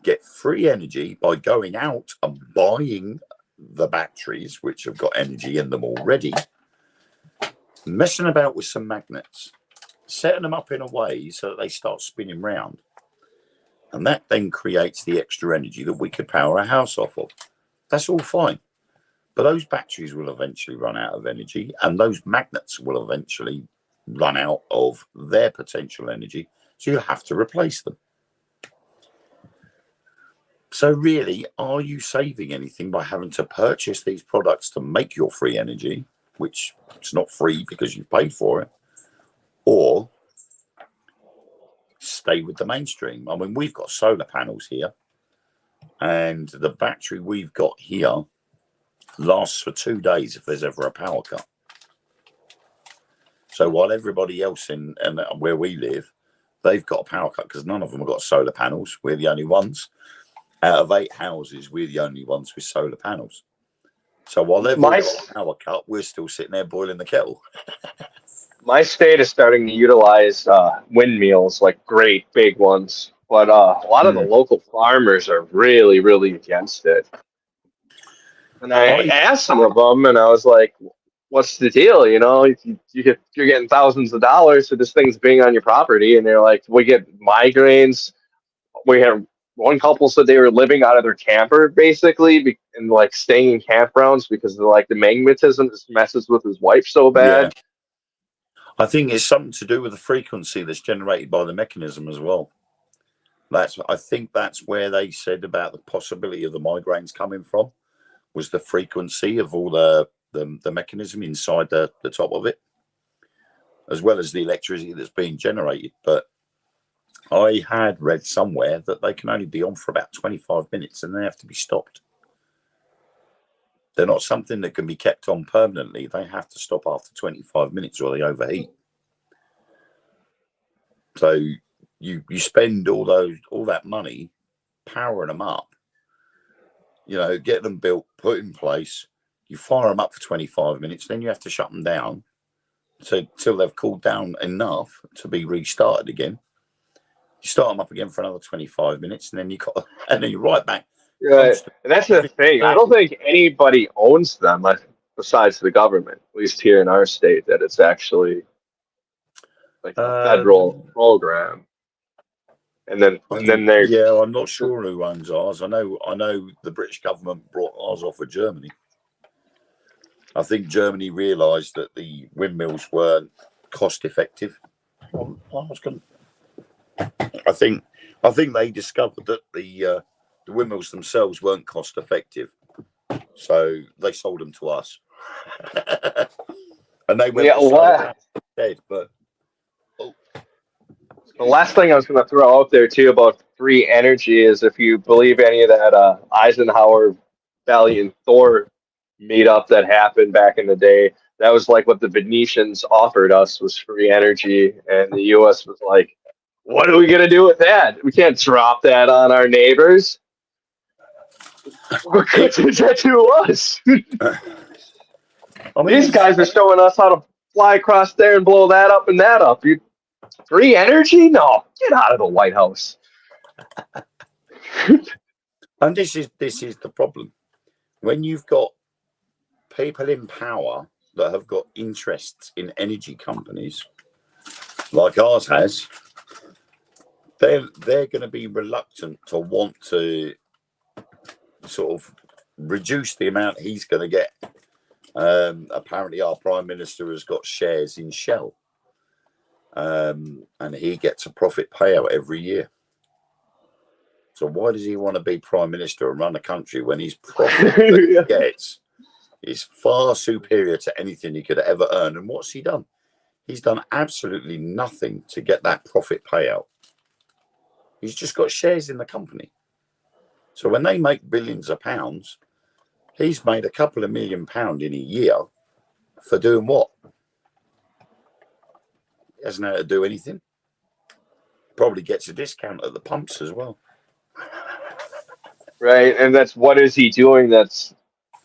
get free energy by going out and buying the batteries, which have got energy in them already, messing about with some magnets, setting them up in a way so that they start spinning round. And that then creates the extra energy that we could power a house off of. That's all fine. But those batteries will eventually run out of energy, and those magnets will eventually run out of their potential energy. So you'll have to replace them. So really, are you saving anything by having to purchase these products to make your free energy, which it's not free because you've paid for it, or stay with the mainstream? I mean, we've got solar panels here, and the battery we've got here lasts for 2 days if there's ever a power cut. So while everybody else in where we live, they've got a power cut because none of them have got solar panels. We're the only ones. Out of 8 houses, we're the only ones with solar panels. So while they've all got a power cut, we're still sitting there boiling the kettle. My state is starting to utilize windmills, like great big ones. But a lot of the local farmers are really, really against it. And I asked some of them, and I was like, what's the deal? You're getting thousands of dollars for this thing's being on your property. And they're like, we get migraines. We have one couple said they were living out of their camper, basically, and like staying in campgrounds because of like the magnetism just messes with his wife so bad. Yeah. I think it's something to do with the frequency that's generated by the mechanism as well. I think that's where they said about the possibility of the migraines coming from, was the frequency of all the mechanism inside the top of it, as well as the electricity that's being generated. But I had read somewhere that they can only be on for about 25 minutes and they have to be stopped. They're not something that can be kept on permanently. They have to stop after 25 minutes or they overheat. So you spend all that money powering them up, get them built, put in place. You fire them up for 25 minutes, then you have to shut them down till they've cooled down enough to be restarted again. You start them up again for another 25 minutes, and then you're right back. Right. And that's the thing. I don't think anybody owns them besides the government, at least here in our state, that it's actually like a federal program. And then there's I'm not sure who owns ours. I know the British government brought ours off of Germany. I think Germany realised that the windmills weren't cost effective. I think they discovered that the windmills themselves weren't cost effective, so they sold them to us. And they went dead. But the last thing I was going to throw out there too about free energy is if you believe any of that Eisenhower Valley and Thor meetup that happened back in the day, that was like what the Venetians offered us was free energy, and the U.S. was like, what are we going to do with that? We can't drop that on our neighbors. What good is that to us? These guys are showing us how to fly across there and blow that up and that up. Free energy? No, get out of the White House. And this is the problem. When you've got people in power that have got interests in energy companies, like ours has, they're going to be reluctant to want to sort of reduce the amount he's going to get. Apparently, our Prime Minister has got shares in Shell, and he gets a profit payout every year. So why does he want to be Prime Minister and run a country when his profit that he gets is far superior to anything he could ever earn? And what's he done? He's done absolutely nothing to get that profit payout. He's just got shares in the company. So when they make billions of pounds, he's made a couple of £1 million in a year for doing what? He hasn't had to do anything. Probably gets a discount at the pumps as well. Right, and that's what is he doing that's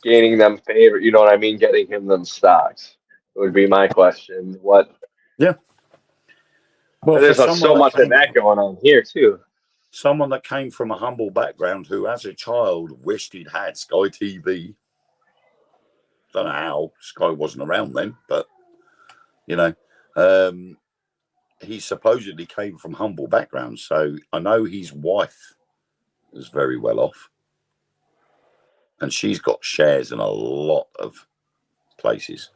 gaining them favor? You know what I mean? Getting him them stocks would be my question. What? Yeah. Well, There's so much of that going on here too. Someone that came from a humble background who, as a child, wished he'd had Sky TV. Don't know how. Sky wasn't around then, but you know, he supposedly came from humble background. So I know his wife is very well off, and she's got shares in a lot of places.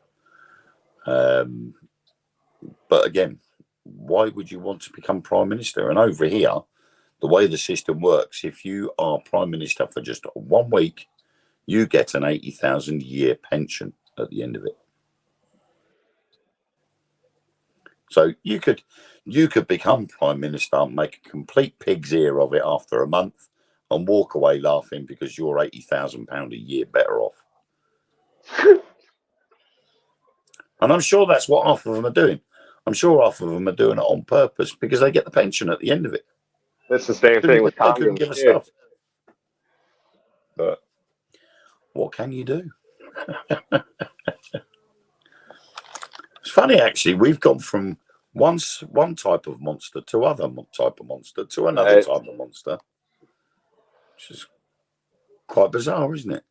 But again, why would you want to become Prime Minister? And over here, the way the system works, if you are Prime Minister for just 1 week, you get an 80,000 a year pension at the end of it. So you could become Prime Minister, make a complete pig's ear of it after a month, and walk away laughing because you're £80,000 a year better off. And I'm sure that's what half of them are doing. I'm sure half of them are doing it on purpose because they get the pension at the end of it. That's the same thing with They couldn't give a communism. stuff. But what can you do? It's funny, actually. We've gone from one type of monster to other type of monster to another type of monster, which is quite bizarre, isn't it?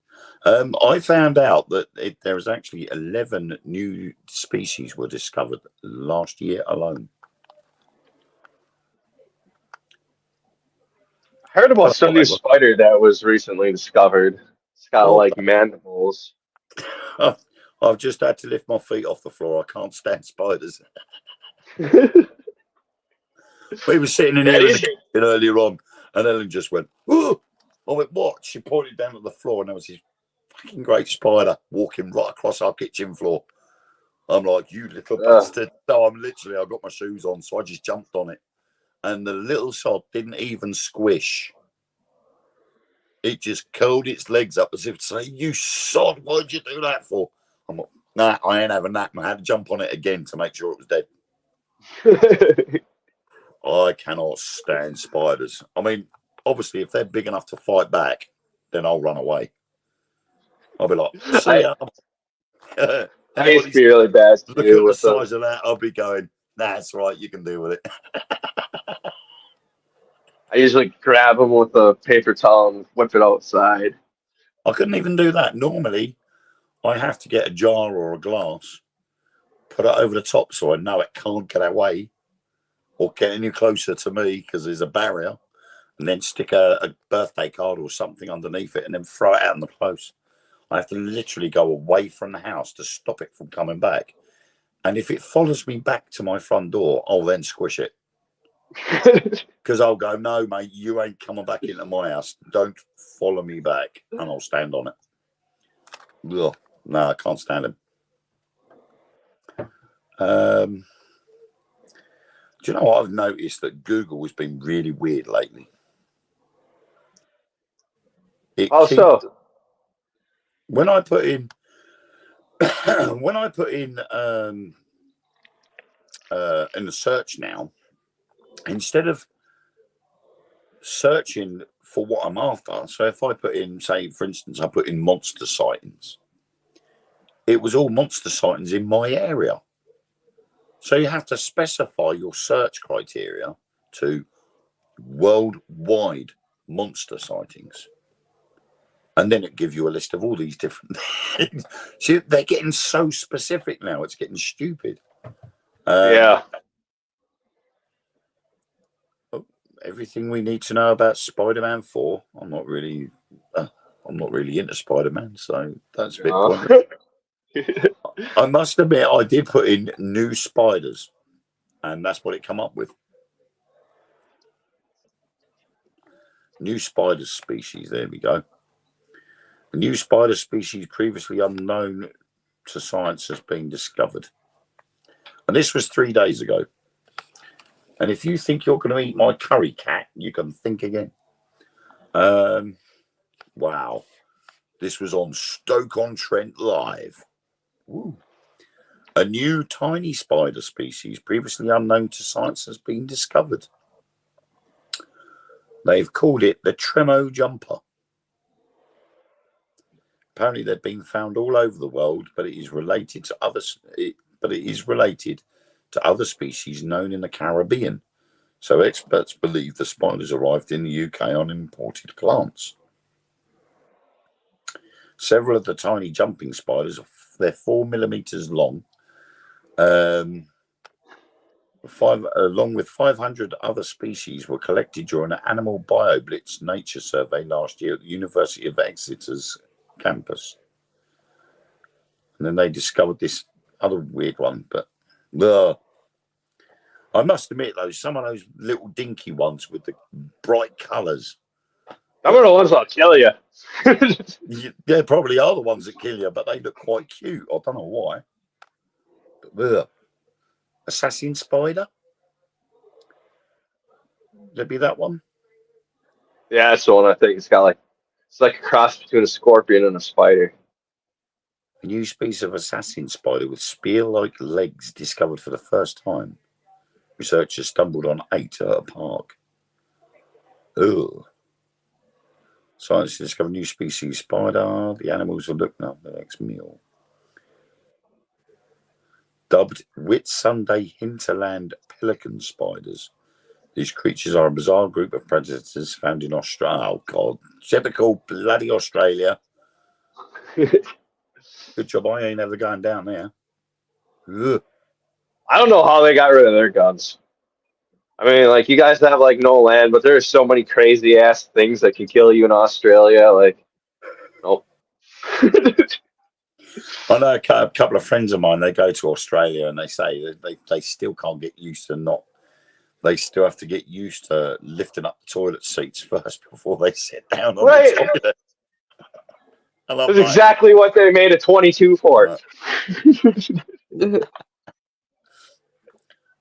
I found out that there is actually 11 new species were discovered last year alone. I heard about some new spider that was recently discovered. It's got like mandibles. I've just had to lift my feet off the floor. I can't stand spiders. We were sitting in here earlier on, and Ellen just went, "Whoa!" I went, "What?" She pointed down at the floor, and there was this fucking great spider walking right across our kitchen floor. I'm like, "You little bastard!" So I've got my shoes on, so I just jumped on it, and the little sod didn't even squish. It just curled its legs up as if to say, "You sod, what'd you do that for?" I'm like, "Nah, I ain't having that." And I had to jump on it again to make sure it was dead. I cannot stand spiders. I mean, obviously, if they're big enough to fight back, then I'll run away. I'll be like, "See ya." I used to be really bad too. Look at the size of that. I'll be going, "That's right, you can deal with it." I usually grab them with a paper towel and whip it outside. I couldn't even do that. Normally, I have to get a jar or a glass, put it over the top so I know it can't get away or get any closer to me because there's a barrier, and then stick a birthday card or something underneath it and then throw it out in the close. I have to literally go away from the house to stop it from coming back. And if it follows me back to my front door, I'll then squish it. Because I'll go, "No, mate, you ain't coming back into my house. Don't follow me back." And I'll stand on it. Ugh. No, I can't stand him. Do you know what I've noticed? That Google has been really weird lately. So? When I put in in the search now, instead of searching for what I'm after, so if I put in, say, for instance, I put in monster sightings, it was all monster sightings in my area. So you have to specify your search criteria to worldwide monster sightings. And then it gives you a list of all these different things. See, they're getting so specific now. It's getting stupid. Yeah. Everything we need to know about Spider-Man 4. I'm not really into Spider-Man, so that's a bit pointless. I must admit, I did put in new spiders, and that's what it come up with. New spider species. There we go. A new spider species previously unknown to science has been discovered. And this was 3 days ago. And if you think you're going to eat my curry cat, you can think again. Wow. This was on Stoke-on-Trent Live. Woo. A new tiny spider species previously unknown to science has been discovered. They've called it the Tremo jumper. Apparently, they've been found all over the world, but it is related to other species known in the Caribbean. So experts believe the spiders arrived in the UK on imported plants. Several of the tiny jumping spiders, they're 4 millimeters long, along with 500 other species, were collected during an Animal BioBlitz nature survey last year at the University of Exeter's campus. And then they discovered this other weird one, but I must admit, though, some of those little dinky ones with the bright colours. Some of the ones that'll kill you. They probably are the ones that kill you, but they look quite cute. I don't know why. But, assassin spider? Would it be that one? Yeah, that's the one I think. It's like a cross between a scorpion and a spider. A new species of assassin spider with spear-like legs discovered for the first time. Researchers stumbled on 8 at a park. Ugh. Scientists discovered new species spider. The animals are looking up the next meal. Dubbed Whitsunday hinterland pelican spiders. These creatures are a bizarre group of predators found in Australia. Oh, God. Typical bloody Australia. Good job I ain't ever going down there. Ugh. I don't know how they got rid of their guns. I mean, like, you guys have, like, no land, but there's so many crazy-ass things that can kill you in Australia. Like, nope. I know a couple of friends of mine, they go to Australia and they say that they still can't get used to they still have to get used to lifting up the toilet seats first before they sit down on the toilet. That's exactly what they made a 22 for.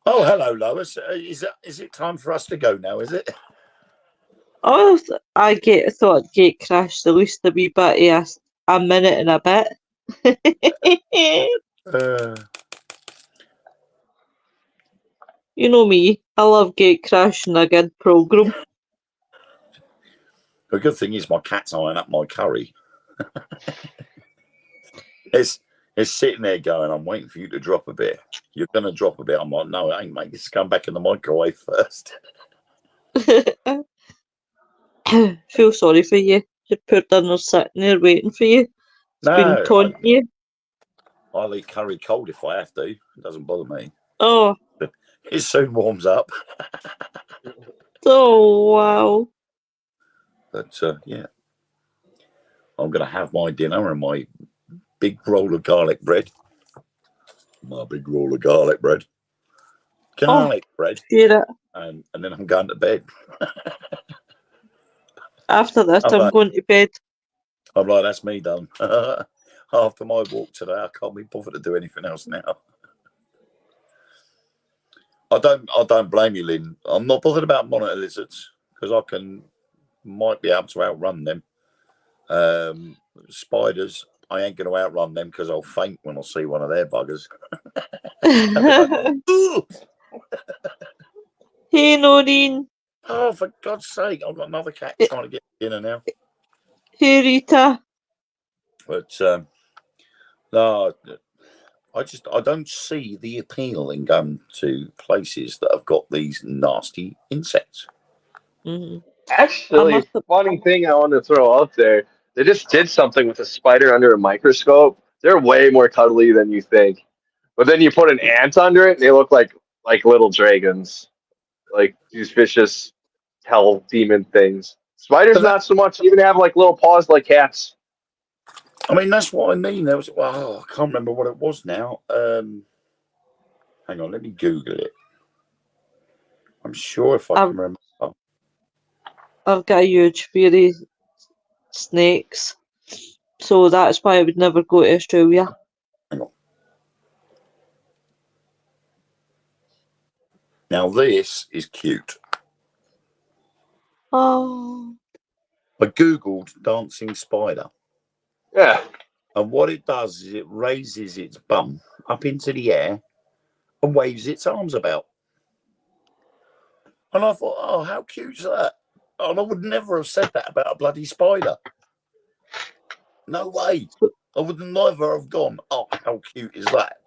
Oh, hello, Lois. Is it time for us to go now, is it? Oh, I thought Gate crashed the least a wee bit of a minute and a bit. You know me, I love Gate crashing a good programme. The good thing is my cat's eyeing up my curry. It's sitting there going, I'm waiting for you to drop a bit. You're going to drop a bit. I'm like, no, it ain't, mate. It's come back in the microwave first. Feel sorry for you. Your poor dinner's sitting there waiting for you. It's been taunting you. I'll eat curry cold if I have to. It doesn't bother me. Oh. It soon warms up. Oh, wow. But, yeah. I'm going to have my dinner and my big roll of garlic bread. Garlic bread. Yeah. And then I'm going to bed. After this, I'm going to bed. I'm like, that's me done. After my walk today, I can't be bothered to do anything else now. I don't blame you, Lynn. I'm not bothered about monitor lizards because might be able to outrun them. Spiders, I ain't going to outrun them because I'll faint when I see one of their buggers. Hey, Noreen. Oh, for God's sake, I've got another cat trying to get dinner now. Hey, Rita. But no, I don't see the appeal in going to places that have got these nasty insects. Mm-hmm. Actually, must have, funny thing I want to throw out there. They just did something with a spider under a microscope. They're way more cuddly than you think. But then you put an ant under it, and they look like little dragons, like these vicious hell demon things. Spiders But that, not so much. Even have like little paws like cats. I mean, that's what I mean. There was, I can't remember what it was now. Hang on, let me Google it. I'm sure if I I've, can remember. Oh, I've got a huge fear of snakes, so that's why I would never go to Australia. hang on. Now this is cute. Oh, I googled dancing spider, Yeah. and what it does is it raises its bum up into the air and waves its arms about. And I thought, oh, how cute is that? And I would never have said that about a bloody spider. No way. I would never have gone, oh, how cute is that?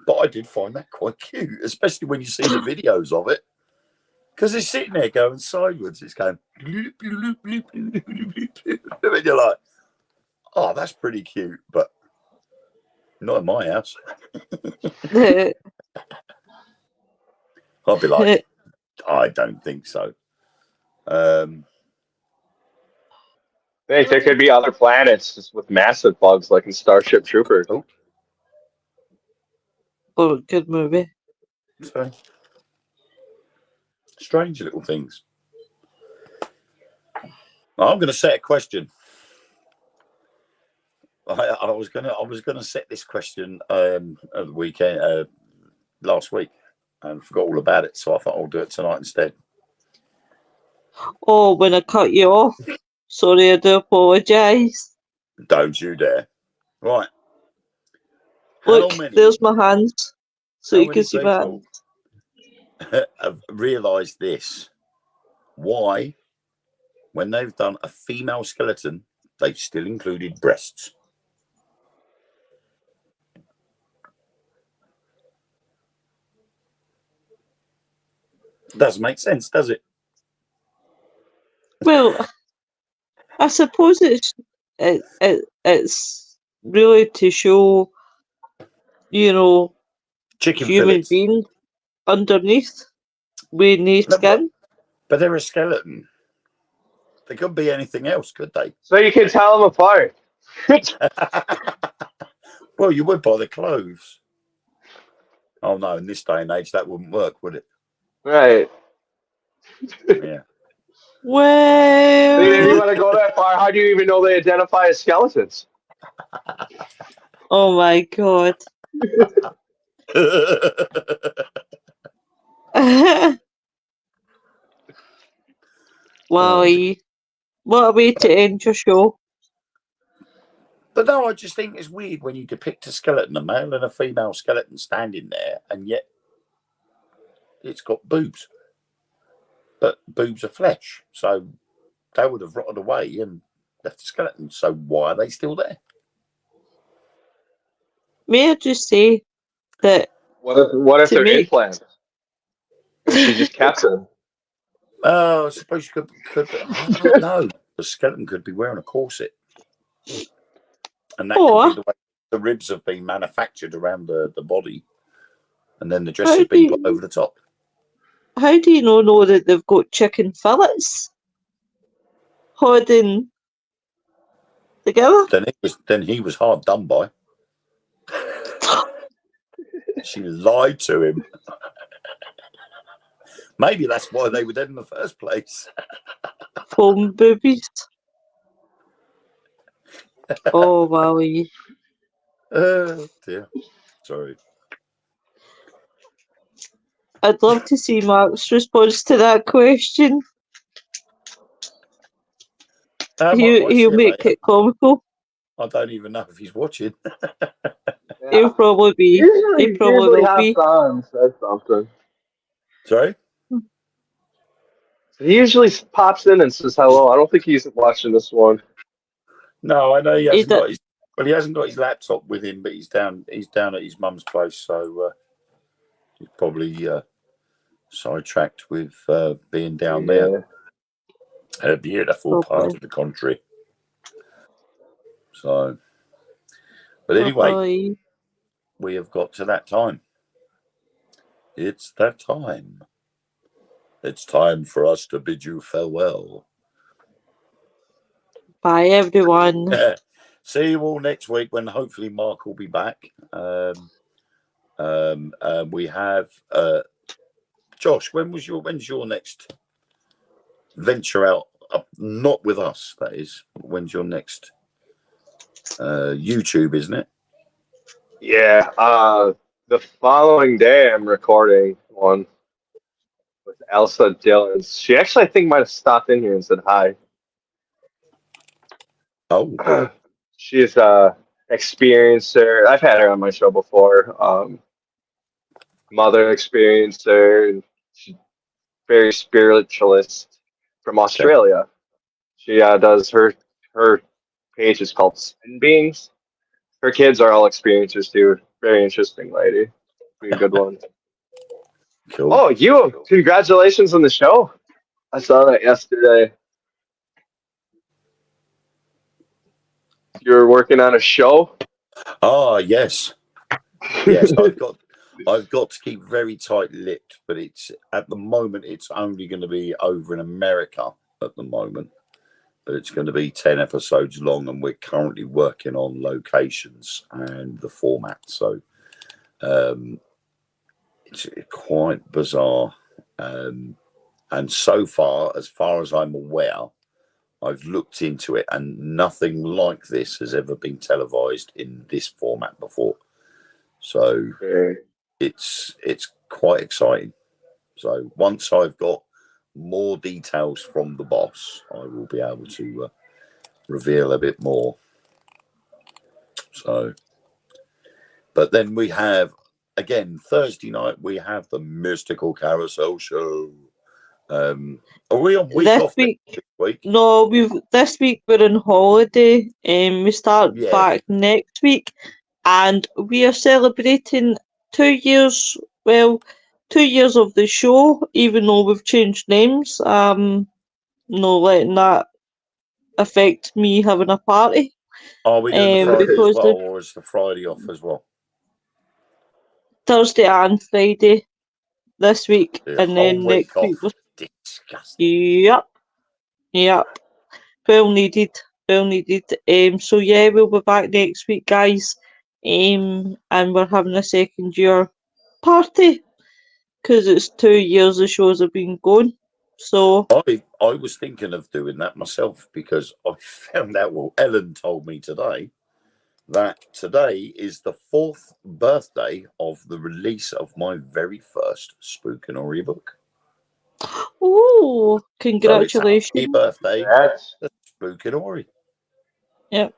But I did find that quite cute, especially when you see the videos of it. Because it's sitting there going sideways. It's going, bloop, bloop, bloop, bloop, bloop, bloop. And you're like, oh, that's pretty cute, but not in my house. I'll be like, I don't think so. I think there could be other planets just with massive bugs like in Starship Troopers. oh, good movie. So, strange little things. I'm going to set a question. I was gonna set this question at the weekend last week and forgot all about it. So I thought I'll do it tonight instead. Oh, when I cut you off, sorry, I do apologise. Don't you dare! Right. Look, there's my hands, so how you many can see my people hands. have realised this? Why, when they've done a female skeleton, they've still included breasts? Doesn't make sense, does it? Well, I suppose it's really to show, you know, Chicken human fillets. being underneath with no No, skin. but they're a skeleton. They could be anything else, could they? So you can tell them apart. Well, you would by the clothes. Oh no, in this day and age, that wouldn't work, would it? Right. Yeah. They didn't even Well, want to go that far. How do you even know they identify as skeletons? oh my god. Wowie. What a way to end your show. But no, I just think it's weird when you depict a skeleton, a male and a female skeleton standing there, and yet it's got boobs. But boobs are flesh, so they would have rotted away and left the skeleton. So why are they still there? May I just say that What if to they're make implants? She just kept them. Oh, I suppose you could I don't know. The skeleton could be wearing a corset. And that could be the way the ribs have been manufactured around the body. And then the dress has been put over the top. how do you know that they've got chicken fillets holding together? Then he was hard done by. She lied to him. Maybe that's why they were dead in the first place. Foam boobies. Oh, wowie. Dear. Sorry. I'd love to see Mark's response to that question. He'll make it comical. I don't even know if he's watching. He'll probably be. He probably will be. Says something. Sorry? He usually pops in and says hello. I don't think he's watching this one. No, I know he hasn't got his. Well, he hasn't got his laptop with him, but he's down at his mum's place, so he's probably sidetracked with being down there. A beautiful part Lovely. of the country. So, but anyway, Lovely. we have got to that time. It's that time. It's time for us to bid you farewell. Bye, everyone. See you all next week when hopefully Mark will be back. We have Josh. When's your next venture out? Not with us, that is. When's your next YouTube? Isn't it? Yeah. The following day, I'm recording one with Elsa Dillons. She actually, I think, might have stopped in here and said hi. Oh, She's a experiencer. I've had her on my show before. Mother experiencer. She's very spiritualist from Australia. She does her page is called Spin Beings. Her kids are all experiencers too. Very interesting lady. Be a good one. cool. Oh, you! Congratulations on the show. I saw that yesterday. You were working on a show. Ah, yes. Yes, I've got to keep very tight-lipped, but it's at the moment it's only going to be over in America at the moment, but it's going to be 10 episodes long, and we're currently working on locations and the format. So it's quite bizarre, and so far as I'm aware, I've looked into it, and nothing like this has ever been televised in this format before. So it's quite exciting. So once I've got more details from the boss, I will be able to reveal a bit more. So, but then we have again Thursday night. We have the Mystical Carousel show. Are we on week This off week, next week? no, this week we're on holiday. We start Yeah. back next week, and we are celebrating 2 years. Well, 2 years of the show, even though we've changed names. No letting that affect me having a party. Are we doing the Friday as Because well, the or is the Friday off as well? Thursday and Friday this week, The and whole then week next week. off. Disgusting. Yep. Well needed. So yeah, we'll be back next week, guys. And we're having a second year party because it's 2 years the shows have been going. So I was thinking of doing that myself because I found out, well, Ellen told me today that today is the 4th birthday of the release of my very first Spookanori book. oh, So it's congratulations. happy birthday, That's Spookanori. Yep.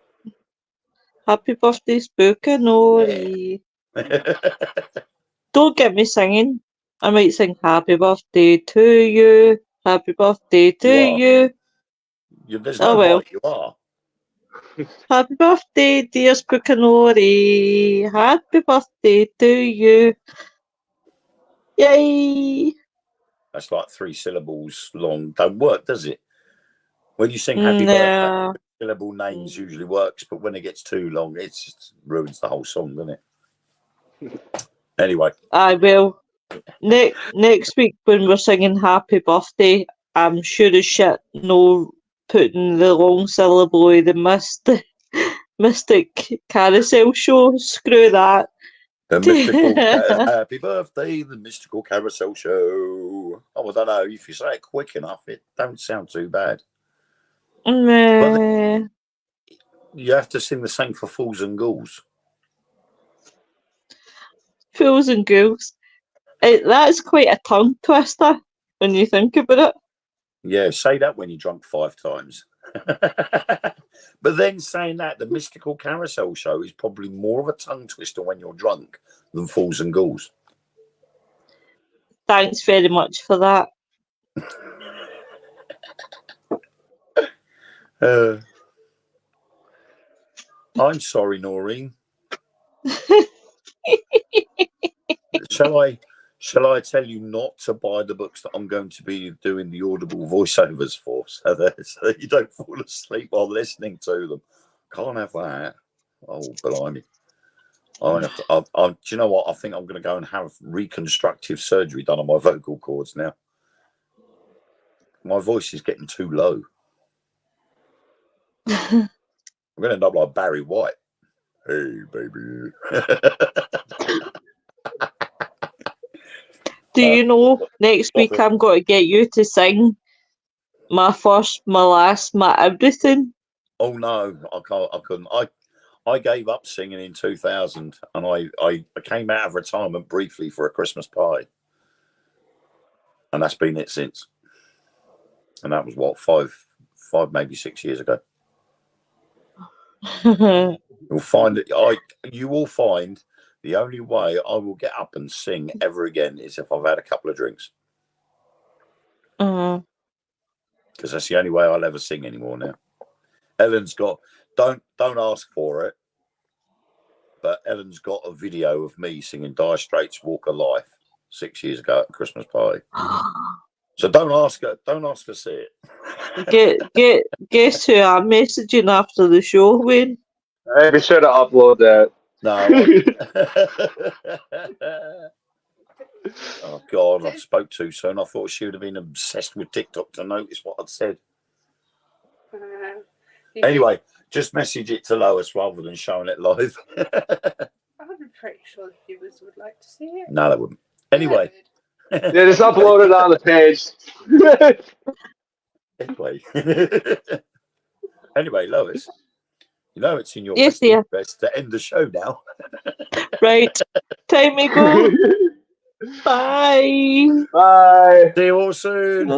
Happy birthday, Spookanori. Don't get me singing. I might sing happy birthday to you. Happy birthday to you. There's Oh no well. right, you are. Happy birthday, dear Spookanori. Happy birthday to you. Yay! That's like 3 syllables long. Don't work, does it? When you sing happy birthday, No. syllable names usually works, but when it gets too long, it just ruins the whole song, doesn't it? Anyway. I will. Next week when we're singing happy birthday, I'm sure as shit no putting the long syllable of the Mystic Carousel show. Screw that. The mystical happy birthday, the Mystical Carousel show. Oh, I don't know. If you say it quick enough, it don't sound too bad. But then you have to sing the same for Fools and Ghouls. Fools and Ghouls. That's quite a tongue twister when you think about it. Yeah, say that when you're drunk 5 times. But then saying that, the Mystical Carousel show is probably more of a tongue twister when you're drunk than Fools and Ghouls. Thanks very much for that. I'm sorry, Noreen. Shall I Shall I tell you not to buy the books that I'm going to be doing the audible voiceovers for, so that you don't fall asleep while listening to them? Can't have that. Oh, blimey. Do you know what? I think I'm going to go and have reconstructive surgery done on my vocal cords now. My voice is getting too low. I'm going to end up like Barry White. Hey, baby. Do you know, next week I'm going to get you to sing my first, my last, my everything. Oh no, I can't. I couldn't. I gave up singing in 2000, and I came out of retirement briefly for a Christmas party, and that's been it since. And that was what, five, maybe 6 years ago. You'll find that you will find the only way I will get up and sing ever again is if I've had a couple of drinks. Because that's the only way I'll ever sing anymore now. Ellen's got, don't ask for it, but Ellen's got a video of me singing Dire Straits' Walk of Life 6 years ago at a Christmas party. So don't ask her to see it. Guess who I'm messaging after the show, Wayne? Hey, be sure to upload that. No. Oh God, I spoke too soon. I thought she would have been obsessed with TikTok to notice what I'd said. Anyway, just message it to Lois rather than showing it live. I'm pretty sure the viewers would like to see it. No, they wouldn't. Anyway. Yeah, just upload it on the page. Anyway, Lois, you know it's in your Yes, best dear. interest to end the show now. Right. Time to go. Bye. Bye. See you all soon.